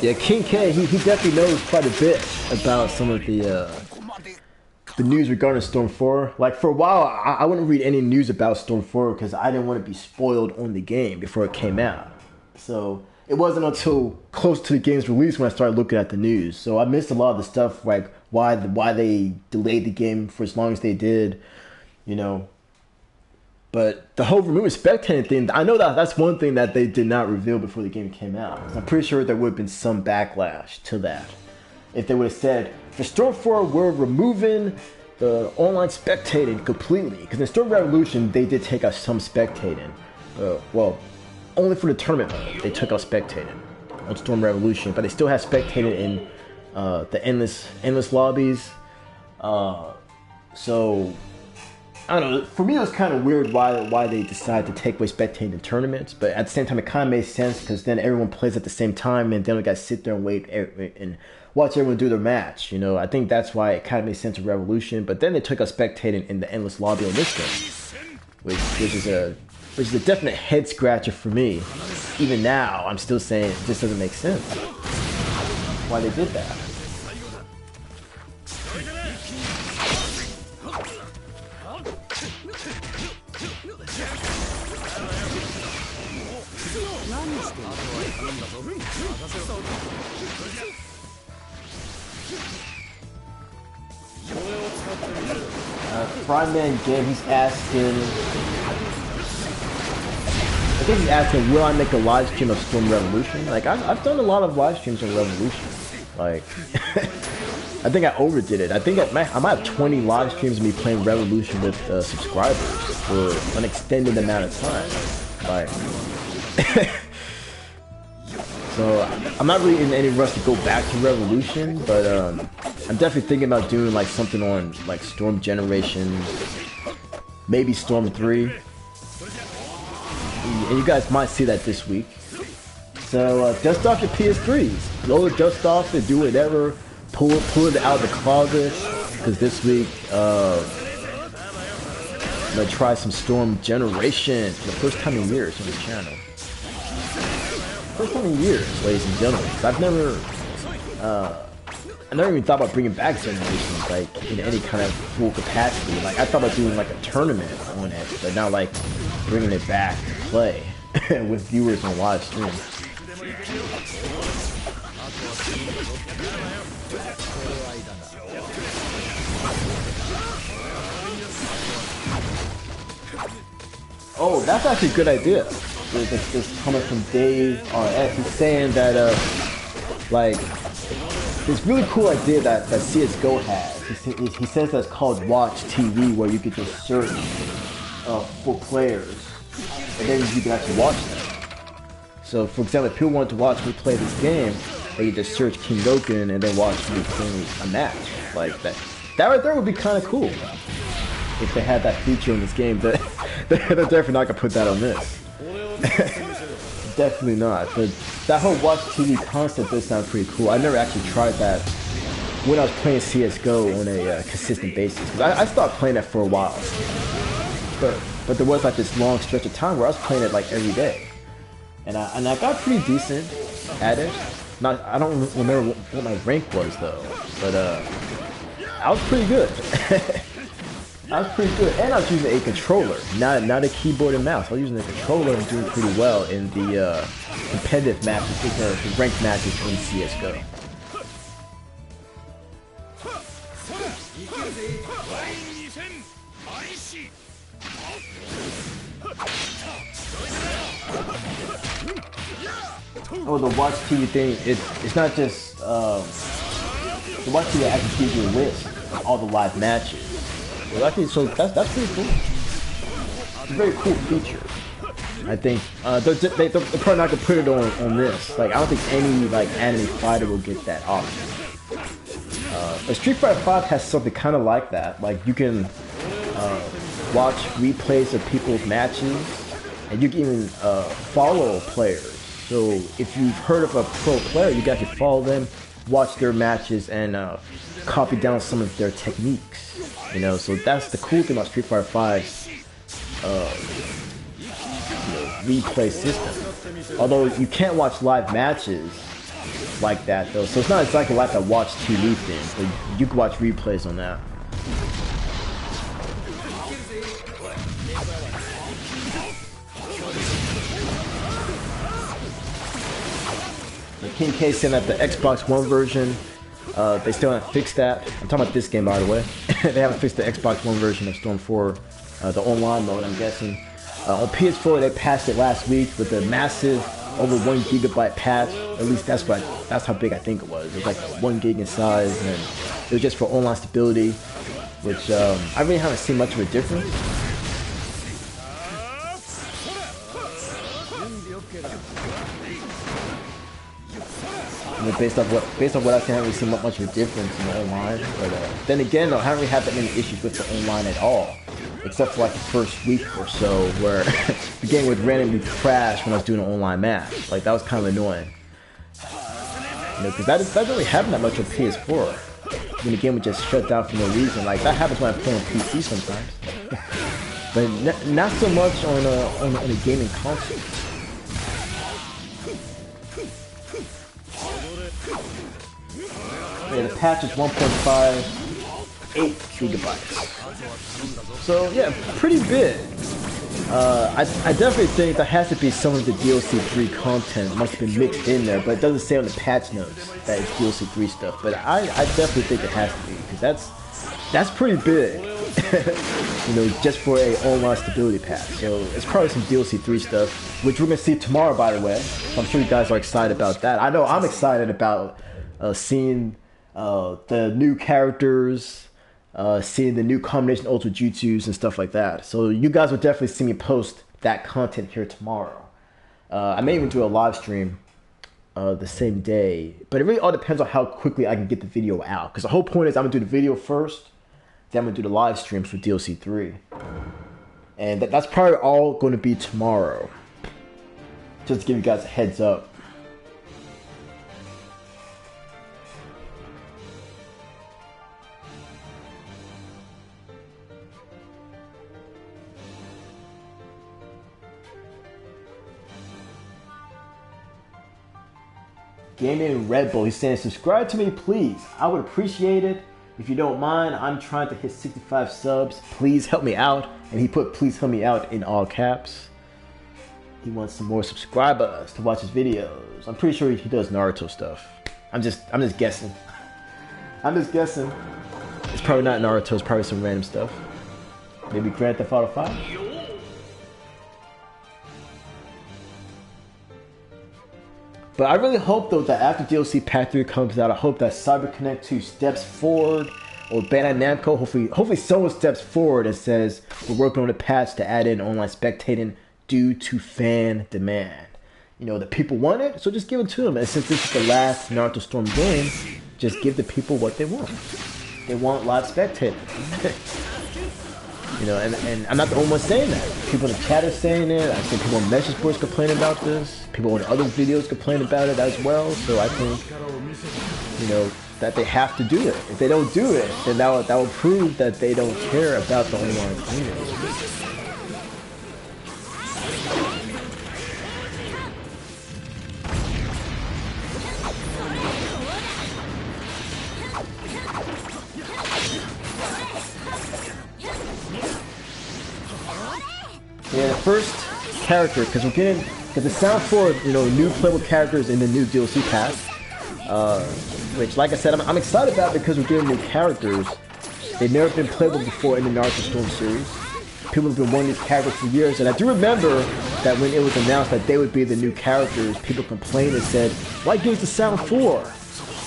Yeah, King K, he definitely knows quite a bit about some of the news regarding Storm 4. Like, for a while, I wouldn't read any news about Storm 4 because I didn't want to be spoiled on the game before it came out. So it wasn't until close to the game's release when I started looking at the news. So I missed a lot of the stuff, like why they delayed the game for as long as they did, you know. But the whole removing spectating thing, I know that's one thing that they did not reveal before the game came out. I'm pretty sure there would have been some backlash to that. If they would have said, for Storm 4, we're removing the online spectating completely. Because in Storm Revolution, they did take out some spectating. Well, only for the tournament mode, they took out spectating on Storm Revolution. But they still have spectating in the endless lobbies. So I don't know, for me it was kind of weird why they decided to take away spectating in tournaments, but at the same time it kind of made sense because then everyone plays at the same time and then we got to sit there and wait and watch everyone do their match, you know. I think that's why it kind of made sense in Revolution, but then they took out spectating in the endless lobby on this game, which is a definite head scratcher for me. Even now, I'm still saying it just doesn't make sense why they did that. Fryman Game, he's asking, I think he's asking, will I make a live stream of Storm Revolution? Like, I've done a lot of live streams on Revolution. Like, I think I overdid it. I think I might have 20 live streams of me playing Revolution with subscribers for an extended amount of time. Like, so I'm not really in any rush to go back to Revolution, but I'm definitely thinking about doing like something on like Storm Generations, maybe Storm 3. And you guys might see that this week. So dust off your PS3s. Blow the dust off and do whatever. Pull it out of the closet. Because this week, I'm going to try some Storm Generations for the first time in years on the channel. First time in years, ladies and gentlemen. I've never even thought about bringing back Generations, like, in any kind of full capacity. Like, I thought about doing, like, a tournament on it, but not, like, bringing it back to play with viewers on live stream. Oh, that's actually a good idea. This coming from Dave RS. He's saying that, like, this really cool idea that CSGO has. He says that's called Watch TV, where you could just search for players, and then you can actually watch them. So, for example, if people want to watch me play this game, they could just search Kinggoken and then watch me play a match like that. That right there would be kind of cool if they had that feature in this game. But they're definitely not gonna put that on this. Definitely not. But that whole Watch TV concept does sound pretty cool. I never actually tried that when I was playing CSGO on a consistent basis. Because I stopped playing that for a while. But there was like this long stretch of time where I was playing it like every day. and I got pretty decent at it. Not I don't remember what my rank was though, but I was pretty good. I was pretty good, and I was using a controller, not a keyboard and mouse. I was using a controller and doing pretty well in the competitive matches, the ranked matches in CS:GO. Oh, the watch TV thing, it's not just, the watch TV actually gives you a list of all the live matches. Well, actually, so that's pretty cool. It's a very cool feature. I think, they're probably not gonna put it on this. Like, I don't think any, like, anime fighter will get that option. But Street Fighter V has something kind of like that. Like, you can, watch replays of people's matches, and you can even, follow players. So if you've heard of a pro player, you can actually follow them, watch their matches, and copy down some of their techniques. You know, so that's the cool thing about Street Fighter V's replay system. Although you can't watch live matches like that though, so it's not exactly like a watch TV thing, but you can watch replays on that. King K saying that the Xbox One version, they still haven't fixed that. I'm talking about this game, by the way. They haven't fixed the Xbox One version of Storm 4, the online mode, I'm guessing. On PS4, they passed it last week with a massive, over 1 gigabyte patch. At least that's how big I think it was. It was like 1 gig in size, and it was just for online stability, which I really haven't seen much of a difference. Based on what I've seen, I haven't really seen much of a difference in the online. But then again, though, I haven't really had that many issues with the online at all, except for like the first week or so, where the game would randomly crash when I was doing an online match. Like that was kind of annoying, you know, because that doesn't really happen that much on PS4. When the game would just shut down for no reason. Like that happens when I play on PC sometimes, but not so much on a gaming console. Yeah, the patch is 1.58 gigabytes. So yeah, pretty big. I definitely think that has to be some of the DLC 3 content must have been mixed in there, but it doesn't say on the patch notes that it's DLC 3 stuff. But I definitely think it has to be, because that's pretty big. You know, just for a online stability patch. So it's probably some DLC 3 stuff, which we're gonna see tomorrow, by the way. So I'm sure you guys are excited about that. I know I'm excited about seeing the new characters, seeing the new combination ultra jutsus and stuff like that. So you guys will definitely see me post that content here tomorrow. I may even do a live stream the same day, but it really all depends on how quickly I can get the video out. Because the whole point is I'm gonna do the video first, then I'm gonna do the live streams for DLC 3, and that's probably all going to be tomorrow. Just to give you guys a heads up. Gaming Red Bull, he's saying, subscribe to me, please. I would appreciate it. If you don't mind, I'm trying to hit 65 subs. Please help me out. And he put please help me out in all caps. He wants some more subscribers to watch his videos. I'm pretty sure he does Naruto stuff. I'm just guessing. I'm just guessing. It's probably not Naruto, it's probably some random stuff. Maybe Grand Theft Auto 5? But I really hope, though, that after DLC Pack 3 comes out, I hope that CyberConnect 2 steps forward, or Bandai Namco, hopefully someone steps forward and says, we're working on a patch to add in online spectating due to fan demand. You know, the people want it, so just give it to them. And since this is the last Naruto Storm game, just give the people what they want. They want live spectating. You know, and I'm not the only one saying that. People in the chat are saying it. I've seen people on message boards complain about this. People in other videos complain about it as well. So I think, you know, that they have to do it. If they don't do it, then that will prove that they don't care about the online community. first character, because the sound for, you know, new playable characters in the new DLC pass, which, like I said, I'm excited about because we're getting new characters. They've never been playable before in the Naruto Storm series. People have been wanting these characters for years, and I do remember that when it was announced that they would be the new characters, people complained and said, "Why give us the sound for?"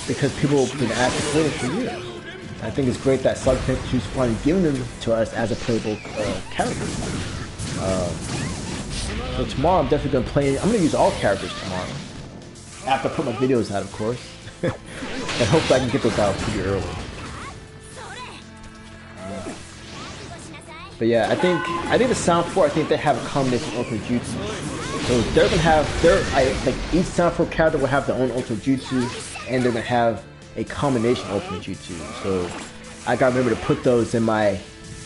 Because people have been asking for it for years. I think it's great that Cyberpunk finally giving them to us as a playable character. So tomorrow I'm definitely going to play. I'm going to use all characters tomorrow. After I put my videos out, of course. And hopefully I can get those out pretty early. But yeah, I think the sound for, I think they have a combination of Ultra Jutsu. So they're going to have, like each sound for character will have their own Ultra Jutsu, and they're going to have a combination Ultra Jutsu. So I gotta remember to put those in my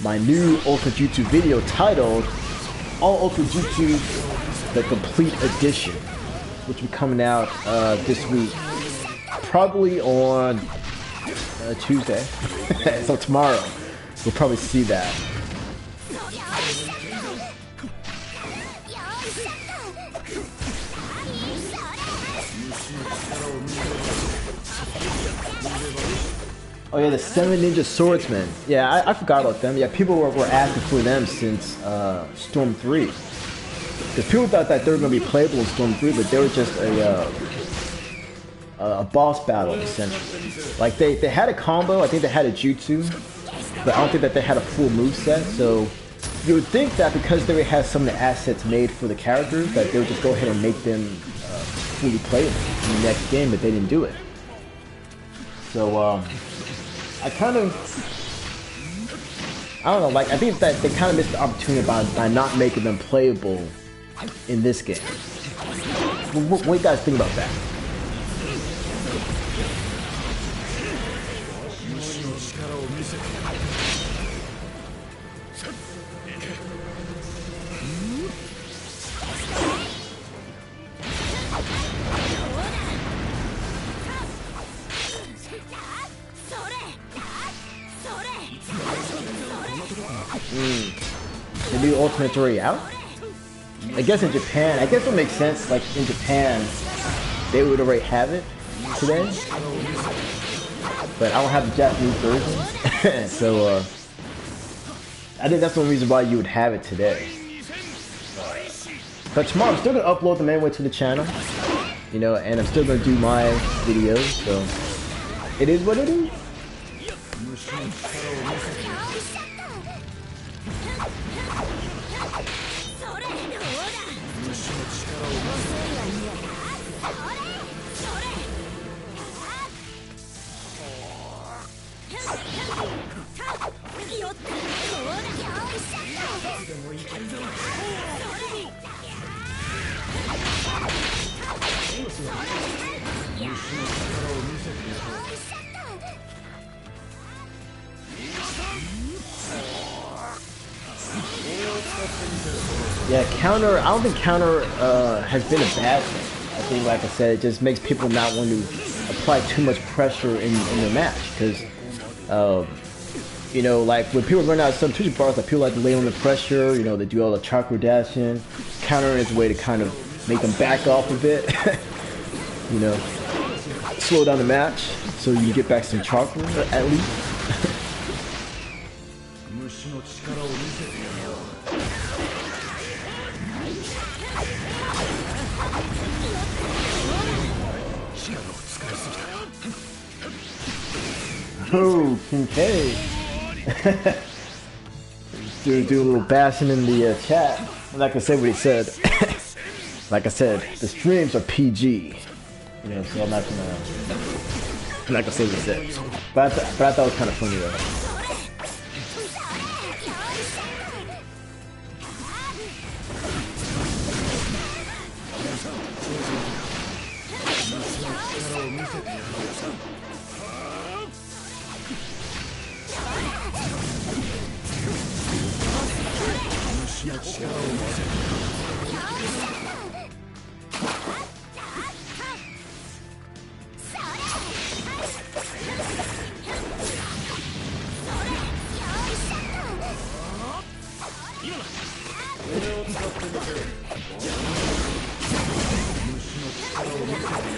new Ultra Jutsu video titled All Ultra Jutsu the Complete Edition, which will be coming out this week, probably on Tuesday. So tomorrow we'll probably see that. Oh yeah, the 7 Ninja Swordsmen. Yeah, I forgot about them. Yeah, people were asking for them since Storm 3. Because people thought that they were going to be playable in Storm 3, but they were just a boss battle, essentially. Like, they had a combo, I think they had a jutsu, but I don't think that they had a full moveset, so you would think that because they had some of the assets made for the characters, that they would just go ahead and make them fully playable in the next game, but they didn't do it. So, I don't know, like, I think that they kind of missed the opportunity by not making them playable in this game. What do you guys think about that? The new Ultimate's already out? I guess in Japan, I guess it makes sense, like in Japan, they would already have it today. But I don't have the Japanese version. So, I think that's the only reason why you would have it today. But tomorrow I'm still going to upload them anyway to the channel. You know, and I'm still going to do my videos, so it is what it is. Yeah, counter, I don't think counter has been a bad thing. I think, like I said, it just makes people not want to apply too much pressure in their match. Because, you know, like when people run out of substitution bars, like people like to lay on the pressure, you know, they do all the chakra dashing. Counter is a way to kind of make them back off a bit. You know, slow down the match so you can get back some chakra at least. Oh, Kincaid. do a little bashing in the chat. I'm not gonna say what he said. Like I said, the streams are PG. You know, so I'm not gonna say what he said. But I thought it was kind of funny though.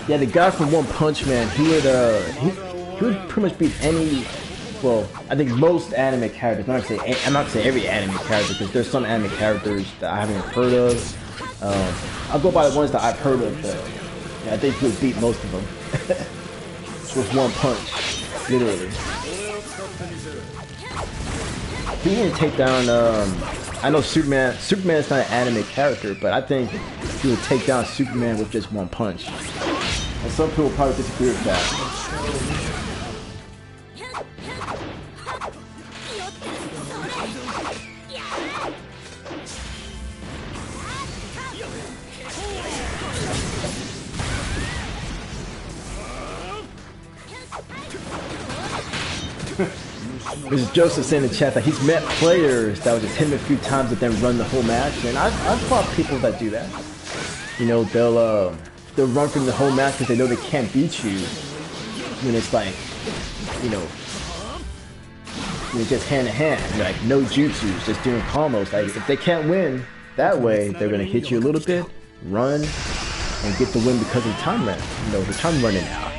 Yeah, the guy from One Punch Man, he would pretty much beat any, well, I think most anime characters. I'm not saying every anime character, because there's some anime characters that I haven't heard of. I'll go by the ones that I've heard of, but yeah, I think he would beat most of them with one punch, literally. He didn't take down. I know Superman. Superman is not an anime character, but I think he would take down Superman with just one punch. And some people probably disagree with that. There's Joseph saying in the chat that he's met players that would just hit him a few times and then run the whole match, and I've fought people that do that. You know, they'll run from the whole match because they know they can't beat you. When it's like, you know, just hand to hand, like no jutsus, just doing combos. Like if they can't win that way, they're gonna hit you a little bit, run, and get the win because of the time run. You know, the time running out.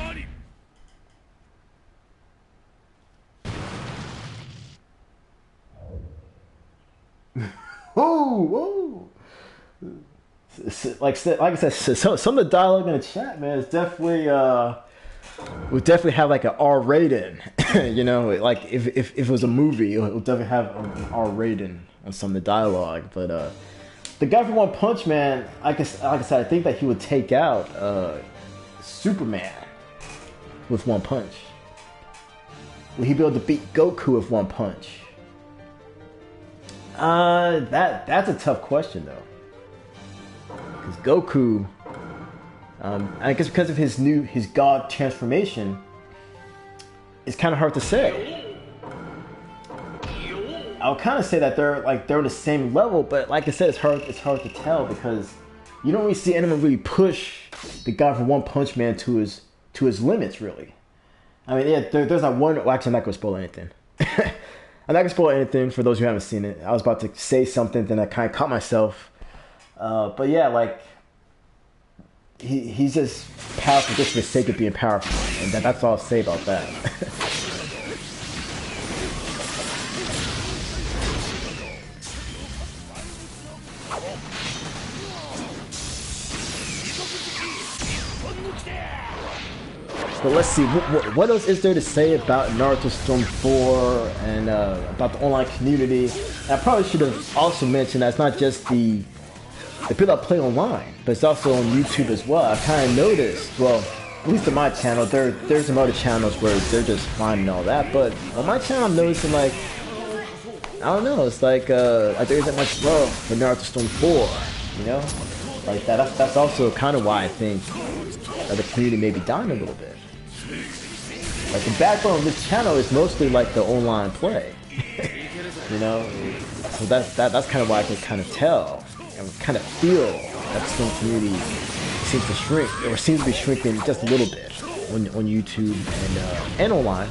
Whoa! Like I said, some of the dialogue in the chat, man, is definitely would definitely have like an R rating. You know, like if it was a movie, it would definitely have an R rating on some of the dialogue. But the guy from One Punch Man, like I said, I think that he would take out Superman with one punch. Will he be able to beat Goku with one punch? That's a tough question though, because Goku, I guess because of his God transformation, it's kind of hard to say. I'll kind of say that they're on the same level, but like I said, it's hard to tell because you don't really see anyone really push the guy from One Punch Man to his limits really. I mean, yeah, there's not one. Well, actually, I'm not gonna spoil anything. I'm not gonna spoil anything for those who haven't seen it. I was about to say something, then I kind of caught myself. But yeah, like he's just powerful just for the sake of being powerful, and that's all I'll say about that. But let's see, what else is there to say about Naruto Storm 4 and about the online community? And I probably should have also mentioned that it's not just the people that play online, but it's also on YouTube as well. I kind of noticed, well, at least on my channel, there's some other channels where they're just fine and all that, but on my channel I'm noticing like, I don't know, it's like there isn't much love for Naruto Storm 4, you know? Like that's also kind of why I think the community may be dying a little bit. Like the backbone of this channel is mostly like the online play, you know. So that's kind of why I can kind of tell and kind of feel that the Storm community seems to shrink, or seems to be shrinking just a little bit on YouTube and online.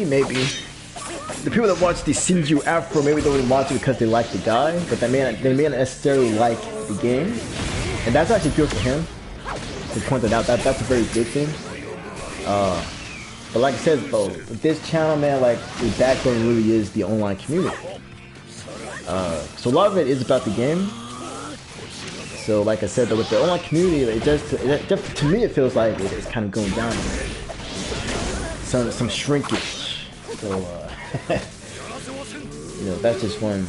Maybe. The people that watch the Shinju Afro maybe don't even watch it because they like the guy, but they may not necessarily like the game. And that's actually good for him to point that out. That's a very good thing. But like I said, though, with this channel, man, like the backbone really is the online community. So a lot of it is about the game. So like I said, though, with the online community, it just to me it feels like it's kind of going down. Some shrinkage. So You know, that's just one.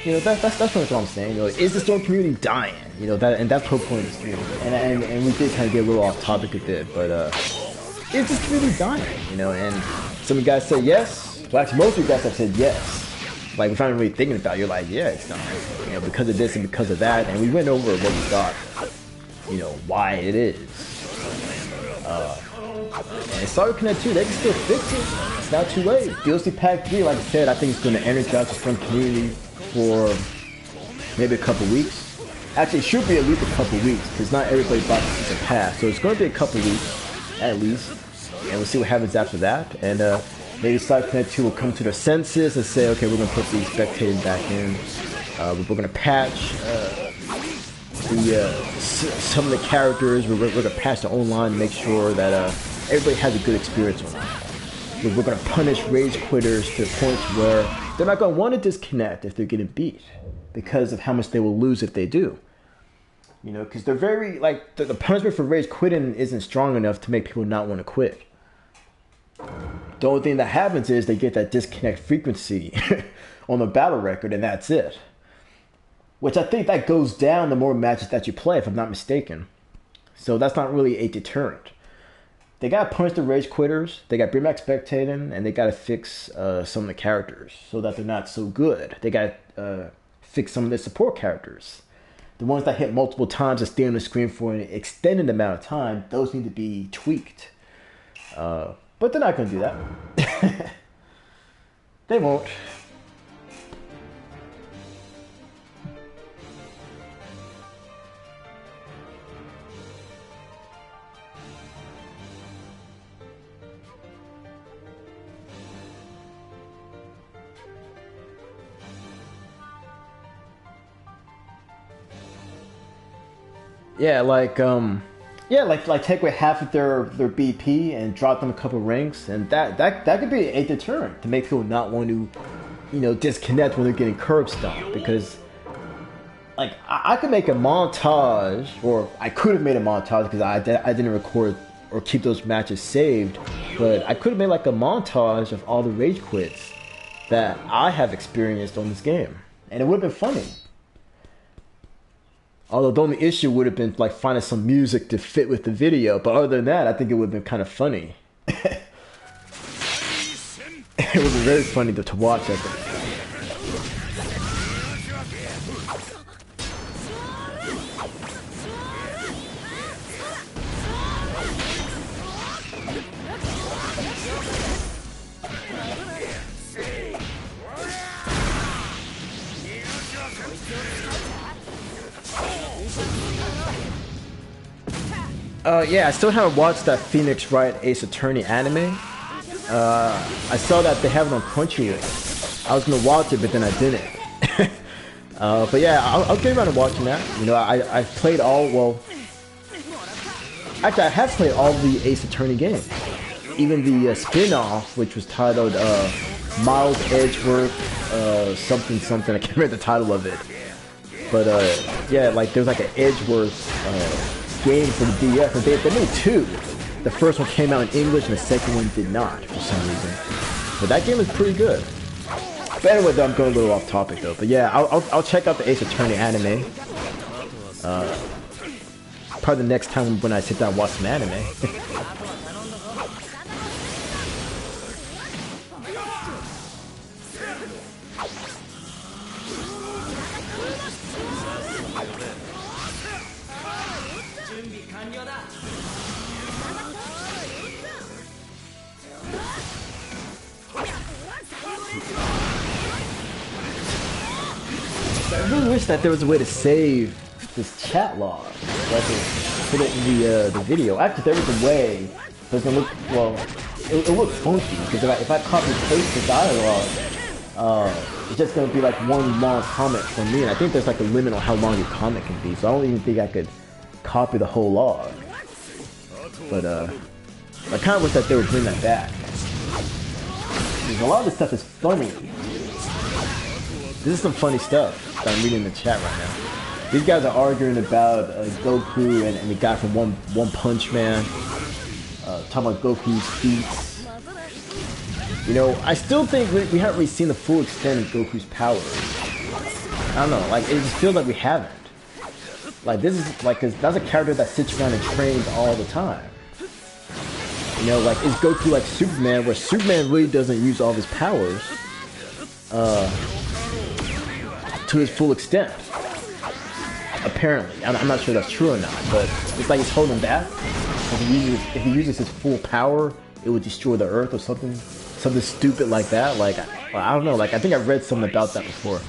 You know, that's what I'm saying. You know, is the Storm community dying? You know, that's the whole point of the stream. And we did kind of get a little off topic a bit, but is this community dying? You know, and some of you guys said yes. Well, actually, most of you guys have said yes. Like, without really thinking about it, you're like, yeah, it's dying. You know, because of this and because of that, and we went over what we thought. You know, why it is. And Sorry Connect 2, they can still fix it. It's not too late. DLC Pack 3, like I said, I think it's going to energize the Storm community for maybe a couple weeks. Actually, it should be at least a couple weeks, because not everybody bought the season pass. So it's going to be a couple weeks, at least. And we'll see what happens after that. And maybe Sorry Connect 2 will come to their senses and say, okay, we're going to put the spectating back in. We're going to patch some of the characters. We're going to patch the online to make sure that everybody has a good experience online. We're going to punish rage quitters to the point where they're not going to want to disconnect if they're getting beat because of how much they will lose if they do. You know, because they're very, like, the punishment for rage quitting isn't strong enough to make people not want to quit. The only thing that happens is they get that disconnect frequency on the battle record, and that's it. Which I think that goes down the more matches that you play, if I'm not mistaken. So that's not really a deterrent. They gotta punish the rage quitters, they gotta bring back spectating, and they gotta fix some of the characters so that they're not so good. They gotta fix some of the support characters. The ones that hit multiple times and stay on the screen for an extended amount of time, those need to be tweaked. But they're not gonna do that. They won't. Yeah, like take away half of their BP and drop them a couple ranks, and that could be a deterrent to make people not want to, you know, disconnect when they're getting curb stomped. Because, like, I could make a montage, or I could have made a montage because I didn't record or keep those matches saved, but I could have made like a montage of all the rage quits that I have experienced on this game, and it would have been funny. Although the only issue would have been like finding some music to fit with the video, but other than that, I think it would have been kind of funny. It would have been very funny to watch, I think. Yeah, I still haven't watched that Phoenix Wright Ace Attorney anime. I saw that they have it on Crunchyroll. I was gonna watch it, but then I didn't. But yeah, I'll get around to watching that. You know, I've played actually I have played all the Ace Attorney games. Even the spin-off, which was titled Miles Edgeworth something, I can't remember the title of it. But yeah, like there's like an Edgeworth game for the DS, and they made two. The first one came out in English and the second one did not for some reason. But that game is pretty good. But anyway, though, I'm going a little off topic though. But yeah, I'll check out the Ace Attorney anime. Probably the next time when I sit down and watch some anime. I really wish that there was a way to save this chat log, so I could put it in the video. Actually, there was a way, but it doesn't look, well, it looks funky, because if I copy paste the dialogue, it's just going to be like one long comment from me, and I think there's like a limit on how long your comment can be, so I don't even think I could copy the whole log. But I kind of wish that they would bring that back. Because a lot of this stuff is funny. This is some funny stuff that I'm reading in the chat right now. These guys are arguing about Goku and the guy from One Punch Man. Talking about Goku's feats. You know, I still think we haven't really seen the full extent of Goku's powers. I don't know, like, it just feels like we haven't. Like, this is, like, cause that's a character that sits around and trains all the time. You know, like, is Goku like Superman, where Superman really doesn't use all of his powers, to his full extent? Apparently. I'm not sure that's true or not, but it's like he's holding back. If he uses his full power, it would destroy the Earth or something stupid like that. Like, I don't know, like, I think I read something about that before.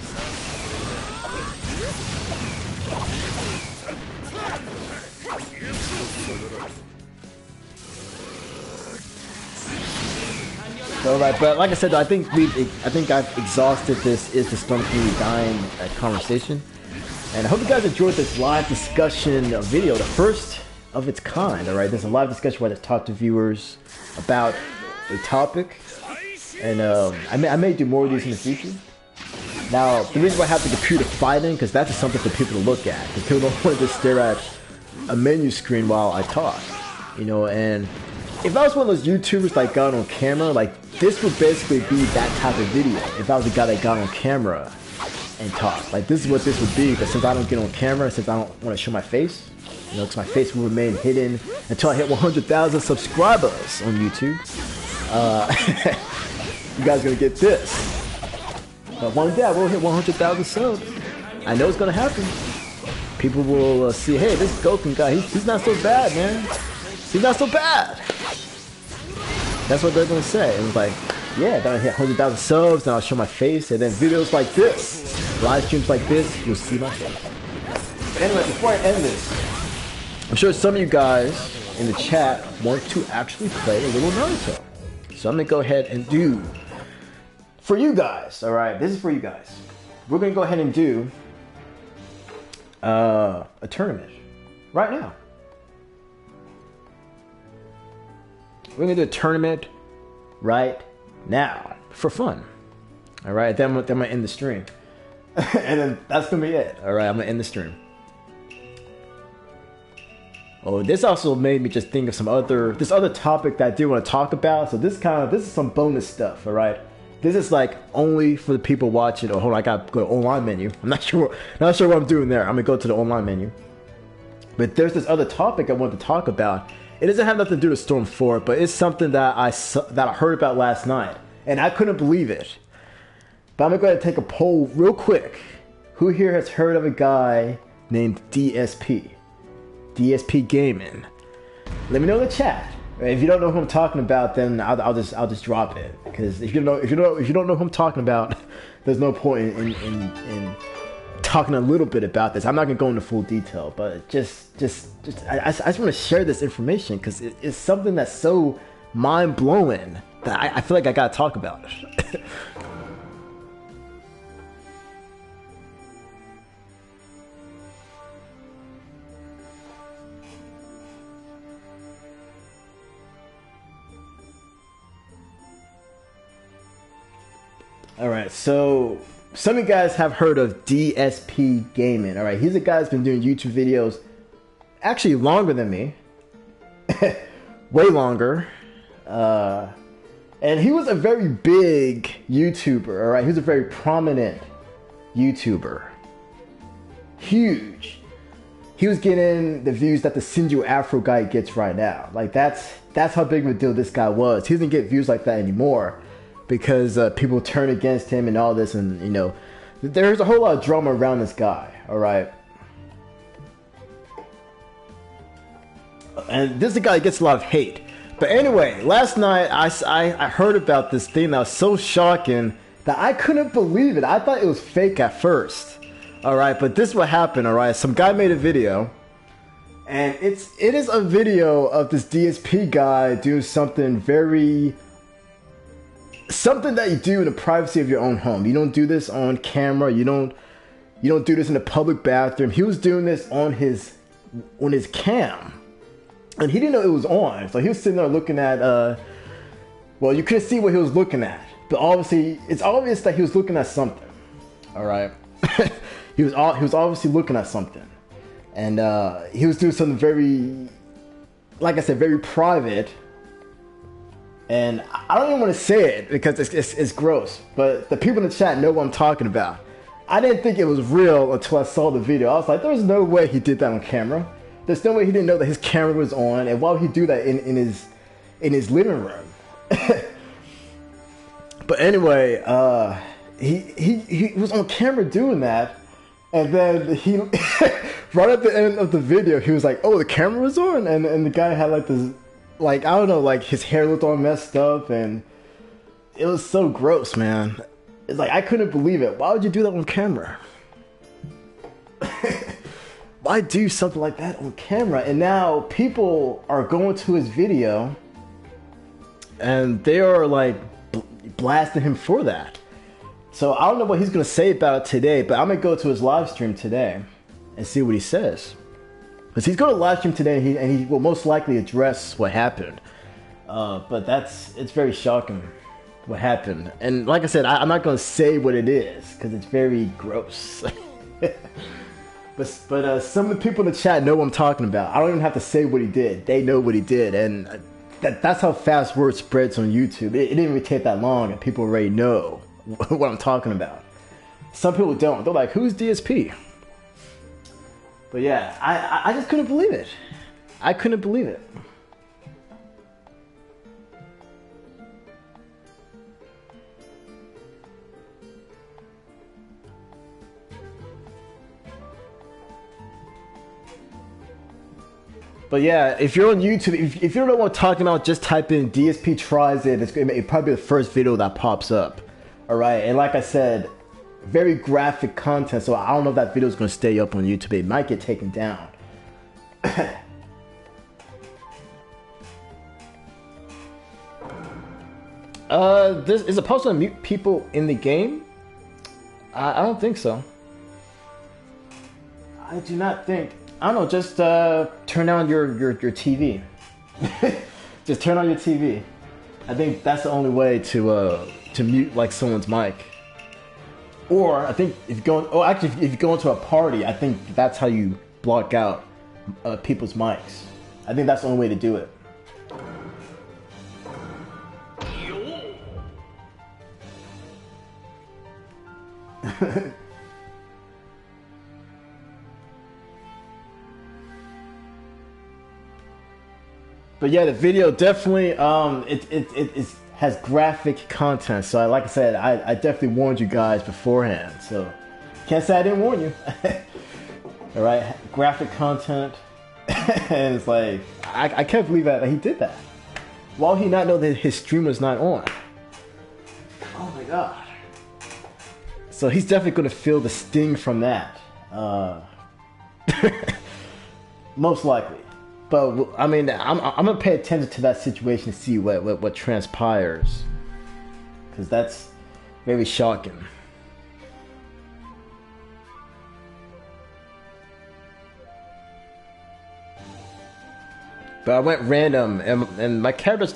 So, right, but like I said, I think I've exhausted this Is the Storm Community Dying conversation, and I hope you guys enjoyed this live discussion video, the first of its kind. All right, there's a live discussion where I talk to viewers about a topic, and I may do more of these in the future. Now, the reason why I have the computer fighting, because that's just something for people to look at, because people don't want to just stare at a menu screen while I talk, you know. And if I was one of those YouTubers that got on camera, like, this would basically be that type of video. If I was the guy that got on camera and talked, like, this is what this would be. But since I don't get on camera, since I don't want to show my face, you know, because my face will remain hidden until I hit 100,000 subscribers on YouTube, you guys are gonna get this. But one day we'll hit 100,000 subs. I know it's gonna happen. People will see, hey, this Goku guy, he's not so bad, man. He's not so bad. That's what they're gonna say. It was like, yeah, then I hit 100,000 subs, then I'll show my face, and then videos like this, live streams like this, you'll see my face. But anyway, before I end this, I'm sure some of you guys in the chat want to actually play a little Naruto. So I'm gonna go ahead and do, for you guys, alright, this is for you guys. We're gonna go ahead and do a tournament right now. We're gonna do a tournament right now for fun. All right, then I'm gonna end the stream, and then that's gonna be it. All right, I'm gonna end the stream. Oh, this also made me just think of this other topic that I do want to talk about. So this is some bonus stuff. All right, this is like only for the people watching. Oh, hold on, I gotta go to online menu. I'm not sure what I'm doing there. I'm gonna go to the online menu. But there's this other topic I want to talk about. It doesn't have nothing to do with Storm 4, but it's something that I heard about last night, and I couldn't believe it. But I'm going to go ahead and take a poll real quick. Who here has heard of a guy named DSP? DSP Gaming. Let me know in the chat. If you don't know who I'm talking about, then I'll just drop it. Because if you don't know who I'm talking about, there's no point in talking a little bit about this. I'm not gonna go into full detail, but I just want to share this information because it's something that's so mind-blowing that I feel like I gotta talk about it. Alright, so some of you guys have heard of DSP Gaming. Alright, he's a guy that's been doing YouTube videos actually longer than me. Way longer. And he was a very big YouTuber, alright? He was a very prominent YouTuber. Huge. He was getting the views that the Sinju Afro guy gets right now. Like, that's how big of a deal this guy was. He doesn't get views like that anymore because people turn against him and all this, and, you know, there's a whole lot of drama around this guy, alright? And this is a guy that gets a lot of hate. But anyway, last night I heard about this thing that was so shocking that I couldn't believe it. I thought it was fake at first. Alright, but this is what happened, alright? Some guy made a video, and it is a video of this DSP guy doing something that you do in the privacy of your own home. You don't do this on camera. You don't do this in a public bathroom. He was doing this on his cam, and he didn't know it was on. So he was sitting there looking at well, you couldn't see what he was looking at, but obviously it's obvious that he was looking at something. All right, he was obviously looking at something, and he was doing something very, like I said, very private. And I don't even want to say it because it's gross, but the people in the chat know what I'm talking about. I didn't think it was real until I saw the video. I was like, there's no way he did that on camera. There's no way he didn't know that his camera was on, and why would he do that in his living room? But anyway, he was on camera doing that, and then he right at the end of the video, he was like, "Oh, the camera was on," and the guy had like this, like, I don't know, like his hair looked all messed up, and it was so gross, man. It's like, I couldn't believe it. Why would you do that on camera? Why do something like that on camera? And now people are going to his video and they are like blasting him for that. So I don't know what he's going to say about it today, but I'm going to go to his live stream today and see what he says. Because he's going to live stream today, and he will most likely address what happened. But it's very shocking what happened. And like I said, I'm not going to say what it is because it's very gross. But some of the people in the chat know what I'm talking about. I don't even have to say what he did. They know what he did. And that's how fast word spreads on YouTube. It didn't really take that long, and people already know what I'm talking about. Some people don't. They're like, who's DSP? But yeah, I just couldn't believe it. I couldn't believe it. But yeah, if you're on YouTube, if you don't know what I'm talking about, just type in DSP tries it. It's probably the first video that pops up. Alright, and like I said, very graphic content, so I don't know if that video is going to stay up on YouTube. It might get taken down. Is it possible to mute people in the game? I don't think so. I do not think. I don't know, just turn on your TV. Just turn on your TV. I think that's the only way to mute like someone's mic. Or I think if you go into a party, I think that's how you block out people's mics. I think that's the only way to do it. But yeah, the video definitely it has graphic content. So like I said, I definitely warned you guys beforehand. So can't say I didn't warn you. All right, graphic content, and it's like I can't believe that he did that. Why would he not know that his stream was not on? Oh my god. So he's definitely going to feel the sting from that. Most likely. But I mean, I'm gonna pay attention to that situation to see what transpires, because that's very shocking. But I went random, and my character's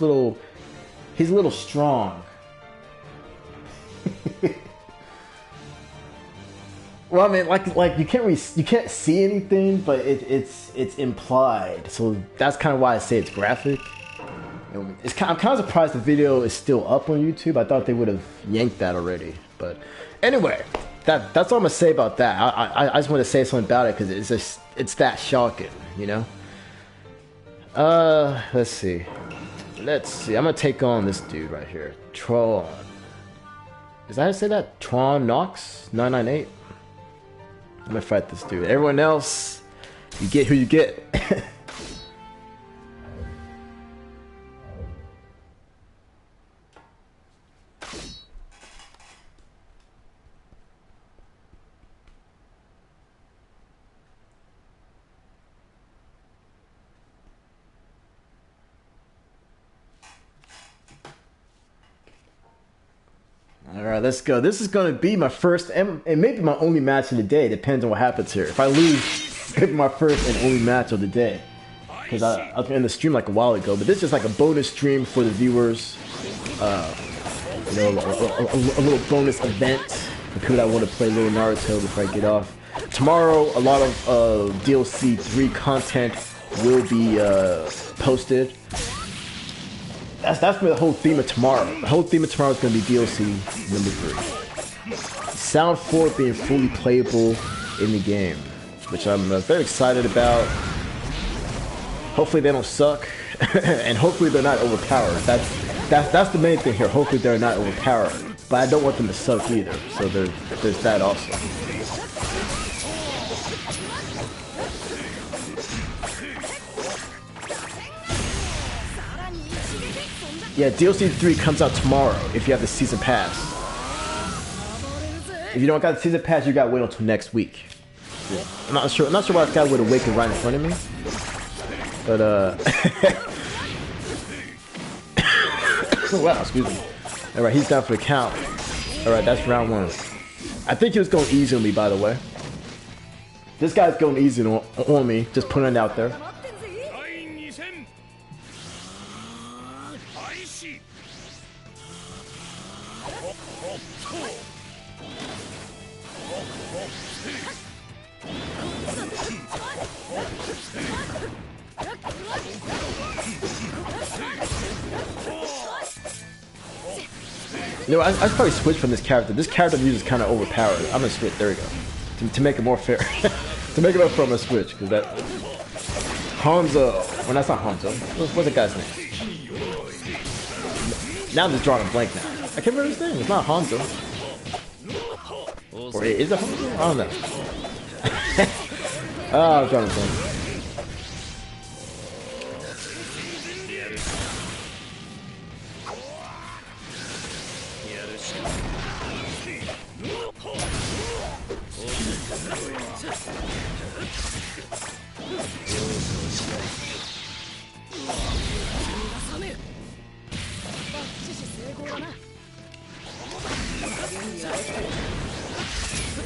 he's a little strong. Well, I mean, like you can't see anything, but it's implied. So that's kind of why I say it's graphic. I'm kind of surprised the video is still up on YouTube. I thought they would have yanked that already. But anyway, that's all I'm gonna say about that. I just want to say something about it because it's that shocking, you know. Let's see. I'm gonna take on this dude right here, Tron. Is that how to say that? Tron Knox 998. I'm gonna fight this dude. Everyone else, you get who you get. Alright, let's go. This is going to be my first and maybe my only match of the day. Depends on what happens here. If I lose, it's going to be my first and only match of the day. Because I was in the stream like a while ago. But this is just like a bonus stream for the viewers. You know, a little bonus event for people that want to play little Naruto before I get off. Tomorrow, a lot of DLC 3 content will be posted. That's the whole theme of tomorrow. The whole theme of tomorrow is going to be DLC number 3. Sound 4 being fully playable in the game, which I'm very excited about. Hopefully they don't suck, and hopefully they're not overpowered. That's the main thing here. Hopefully they're not overpowered, but I don't want them to suck either. So there's that also. Yeah, DLC 3 comes out tomorrow if you have the season pass. If you don't got the season pass, you gotta wait until next week. I'm not sure why this guy would awaken right in front of me. But wow, excuse me. Alright, he's down for the count. Alright, that's round 1. I think he was going easy on me, by the way. This guy's going easy on me, just putting it out there. You know, I probably switch from this character. This character uses kind of overpowered. I'm gonna switch. There we go. To make it more fair. To make it up for, I'm gonna switch because that Hanzo. Well, that's not Hanzo. What's the guy's name? Now I'm just drawing a blank now. I can't remember his name. It's not Hanzo. Or is it Hanzo? I don't know. Oh, I'm drawing a blank.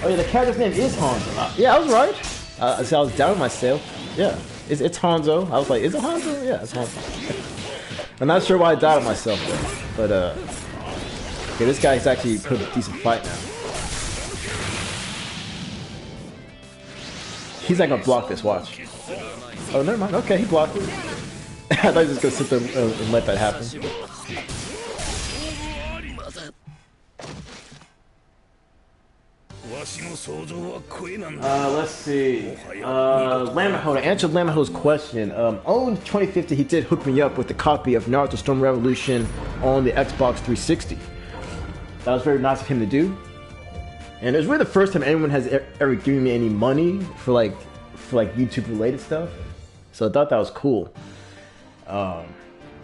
Oh yeah, the character's name is Hanzo. Yeah, I was right. So I was doubting myself. Yeah, it's Hanzo. I was like, is it Hanzo? Yeah, it's Hanzo. I'm not sure why I doubted myself though. But okay, this guy's actually put a decent fight now. He's not gonna block this. Watch. Oh, never mind. Okay, he blocked it. I thought he was just gonna sit there and let that happen. Let's see. Lamaho, to answer Lamaho's question, in 2050 he did hook me up with a copy of Naruto Storm Revolution on the Xbox 360. That was very nice of him to do. And it was really the first time anyone has ever given me any money for like YouTube related stuff. So I thought that was cool. And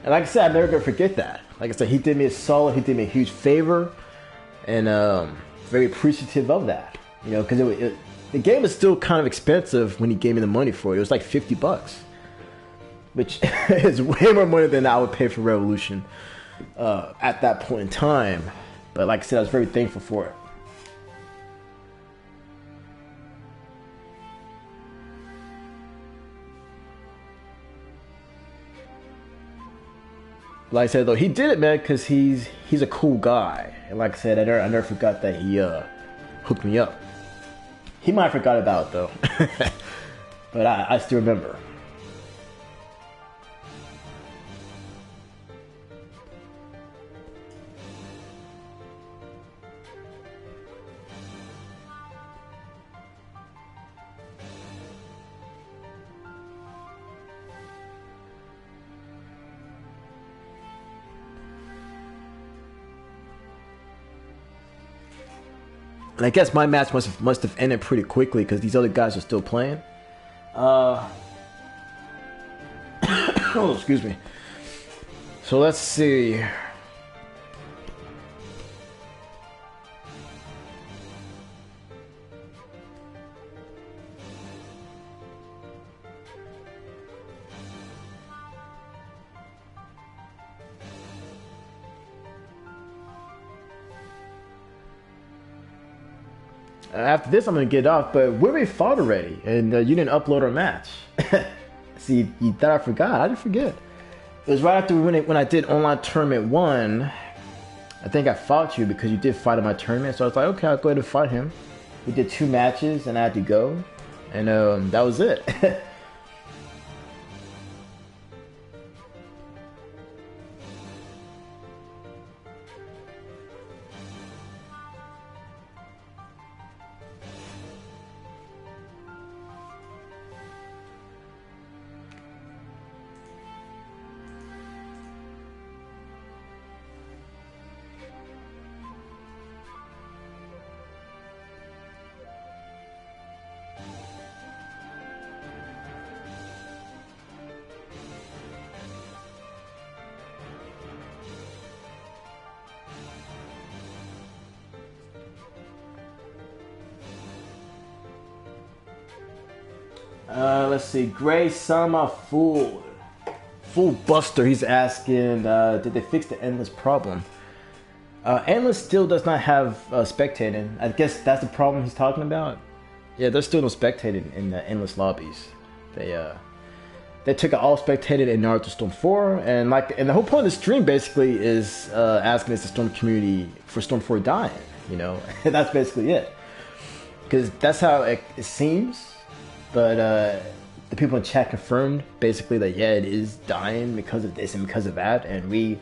like I said, I'm never gonna forget that. Like I said, he did me a solid, he did me a huge favor, and very appreciative of that. You know, because the game was still kind of expensive when he gave me the money for it. It was like $50, which is way more money than I would pay for Revolution at that point in time. But like I said, I was very thankful for it. Like I said, though, he did it, man, because he's a cool guy. And like I said, I never forgot that he hooked me up. He might have forgot about it, though. But I still remember. And I guess my match must have ended pretty quickly because these other guys are still playing. Oh, excuse me. So let's see. After this, I'm gonna get off, but we already fought already, and you didn't upload our match. See, you thought I forgot. I didn't forget. It was right after when I did online tournament 1. I think I fought you because you did fight in my tournament, so I was like, okay, I'll go ahead and fight him. We did 2 matches, and I had to go, and that was it. Let's see. Gray Sama Fool Buster. He's asking, did they fix the endless problem? Endless still does not have spectating. I guess that's the problem he's talking about. Yeah, there's still no spectating in the endless lobbies. They took it all spectated in Naruto Storm 4, and the whole point of the stream basically is asking us the Storm community for Storm 4 dying. You know, that's basically it. Because that's how it seems. But the people in chat confirmed basically that yeah, it is dying because of this and because of that, and we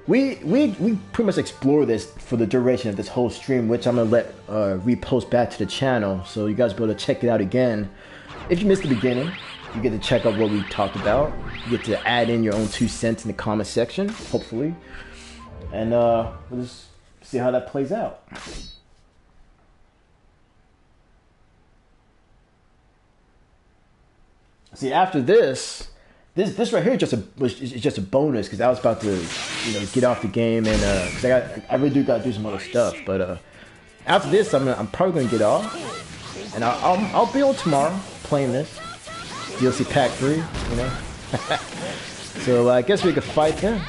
pretty much explore this for the duration of this whole stream, which I'm gonna let repost back to the channel, so you guys will be able to check it out again. If you missed the beginning, you get to check out what we talked about. You get to add in your own 2 cents in the comment section, hopefully, and we'll just see how that plays out. See, after this right here is just a bonus, because I was about to, get off the game, and because I really do got to do some other stuff. But after this, I'm probably gonna get off, and I'll be on tomorrow playing this DLC Pack 3, So I guess we could fight then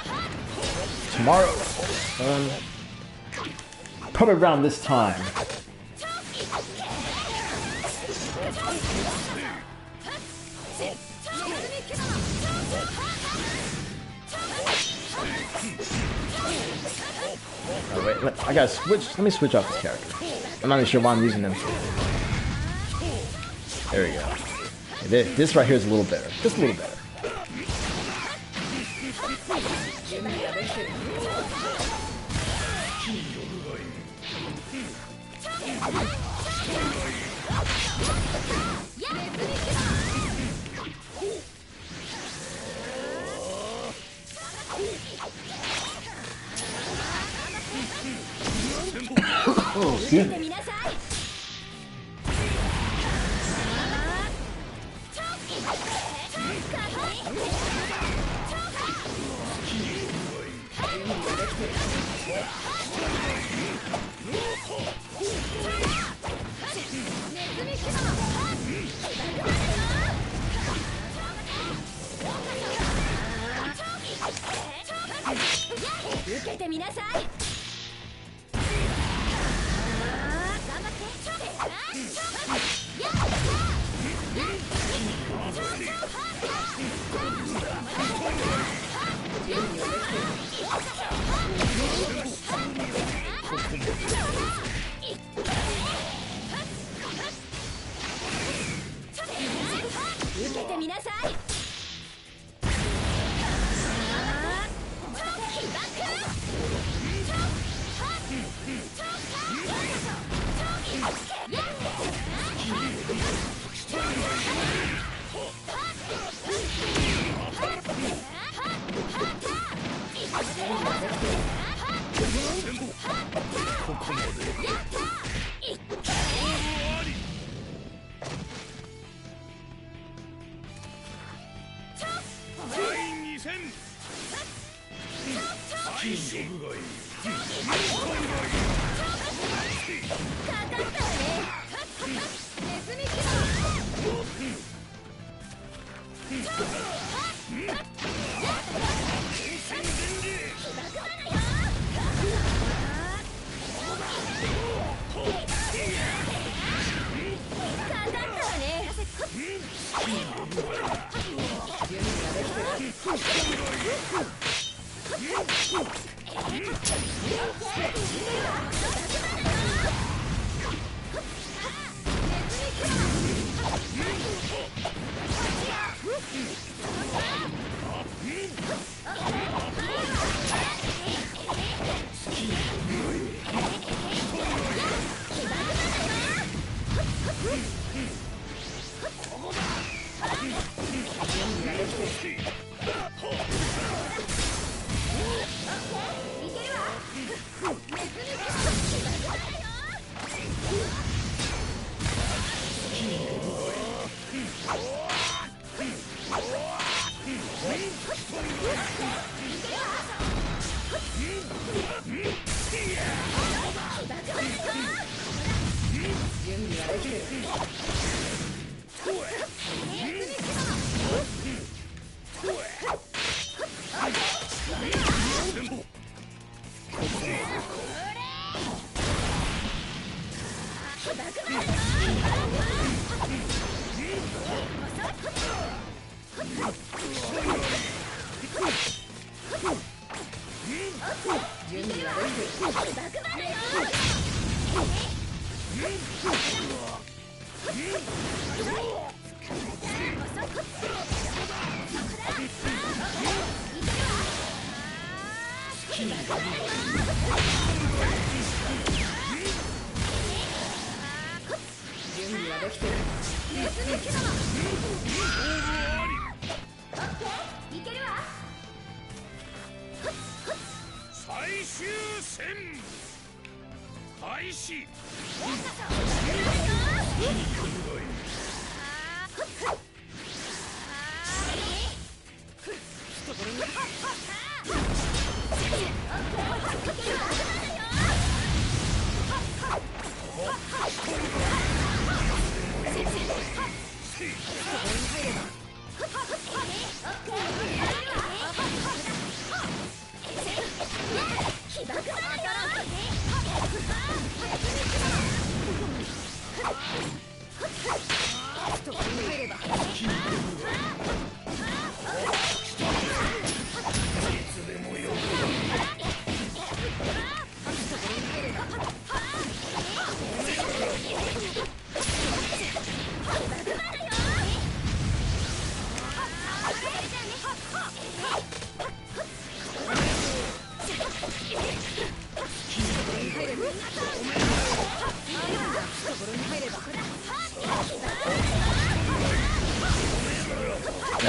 tomorrow, probably around this time. Oh, wait, I gotta switch. Let me switch off this character. I'm not even sure why I'm using them. There we go. This right here is a little better. Just a little better. Oh, excuse me.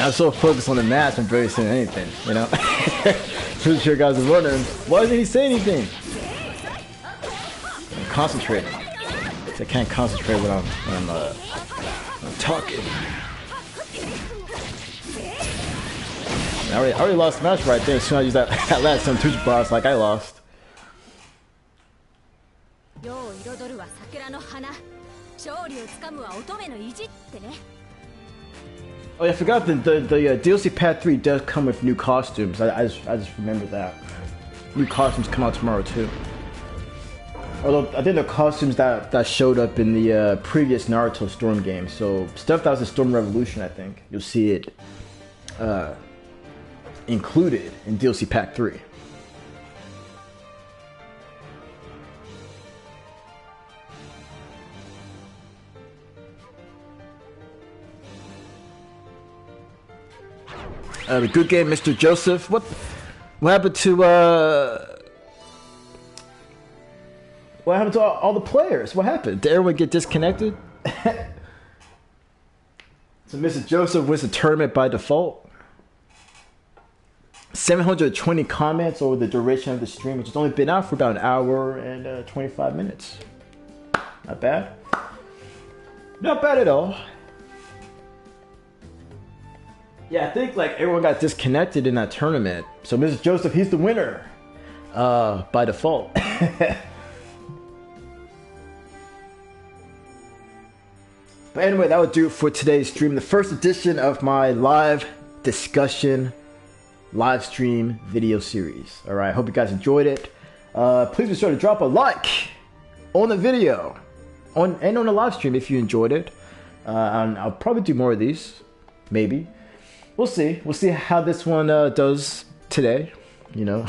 I'm so focused on the match, I'm barely saying anything, you know? Pretty sure guys are wondering, why doesn't he say anything? I'm concentrating. I can't concentrate when I'm talking. I already lost the match right there as soon as I used that last some Twitch boss, like I lost. Oh yeah, I forgot the DLC Pack 3 does come with new costumes. I just remembered that. New costumes come out tomorrow too. Although I think the costumes that showed up in the previous Naruto Storm game. So stuff that was in Storm Revolution, I think. You'll see it included in DLC Pack 3. The good game, Mr. Joseph. What happened to all the players? What happened? Did everyone get disconnected? So Mr. Joseph wins the tournament by default. 720 comments over the duration of the stream, which has only been out for about an hour and 25 minutes. Not bad. Not bad at all. Yeah, I think like everyone got disconnected in that tournament. So Mr. Joseph, he's the winner by default. But anyway, that would do it for today's stream. The first edition of my live discussion, live stream video series. All right, hope you guys enjoyed it. Please be sure to drop a like on the video and on the live stream if you enjoyed it. And I'll probably do more of these, maybe. We'll see. We'll see how this one does today. You know,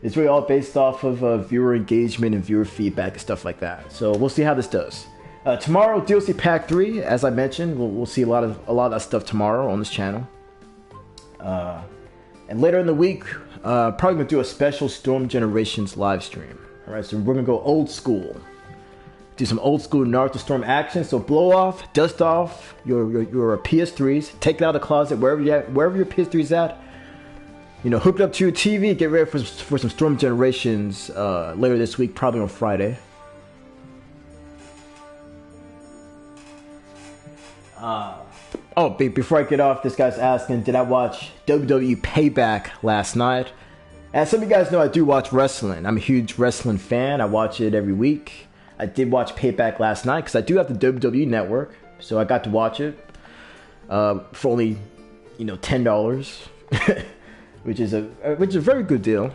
it's really all based off of viewer engagement and viewer feedback and stuff like that. So we'll see how this does. Tomorrow, DLC Pack 3, as I mentioned, we'll see a lot of that stuff tomorrow on this channel. And later in the week, probably gonna do a special Storm Generations live stream. All right, so we're gonna go old school. Do some old school Naruto Storm action. So blow off, dust off your PS3s. Take it out of the closet wherever your PS3's at. You know, hook it up to your TV. Get ready for some Storm Generations later this week, probably on Friday. Before I get off, this guy's asking, did I watch WWE Payback last night? As some of you guys know, I do watch wrestling. I'm a huge wrestling fan. I watch it every week. I did watch Payback last night because I do have the WWE Network, so I got to watch it for only, $10, which is a very good deal.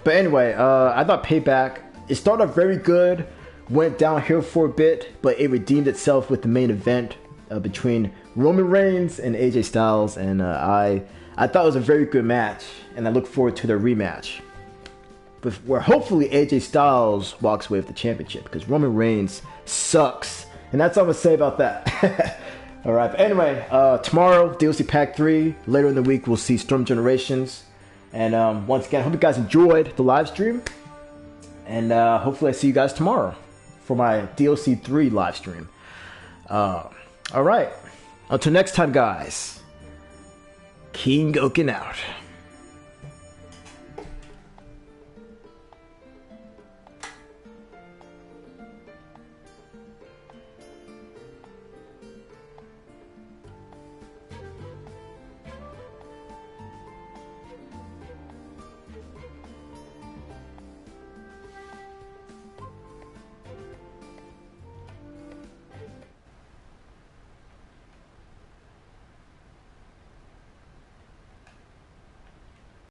But anyway, I thought Payback, it started off very good went downhill for a bit, but it redeemed itself with the main event between Roman Reigns and AJ Styles, and I thought it was a very good match, and I look forward to their rematch. But where hopefully AJ Styles walks away with the championship, because Roman Reigns sucks, and that's all I'm gonna say about that. All right, but anyway, tomorrow DLC Pack 3. Later in the week, we'll see Storm Generations, and once again, I hope you guys enjoyed the live stream, and hopefully I see you guys tomorrow for my DLC 3 live stream. All right, until next time, guys. Kinggoken out.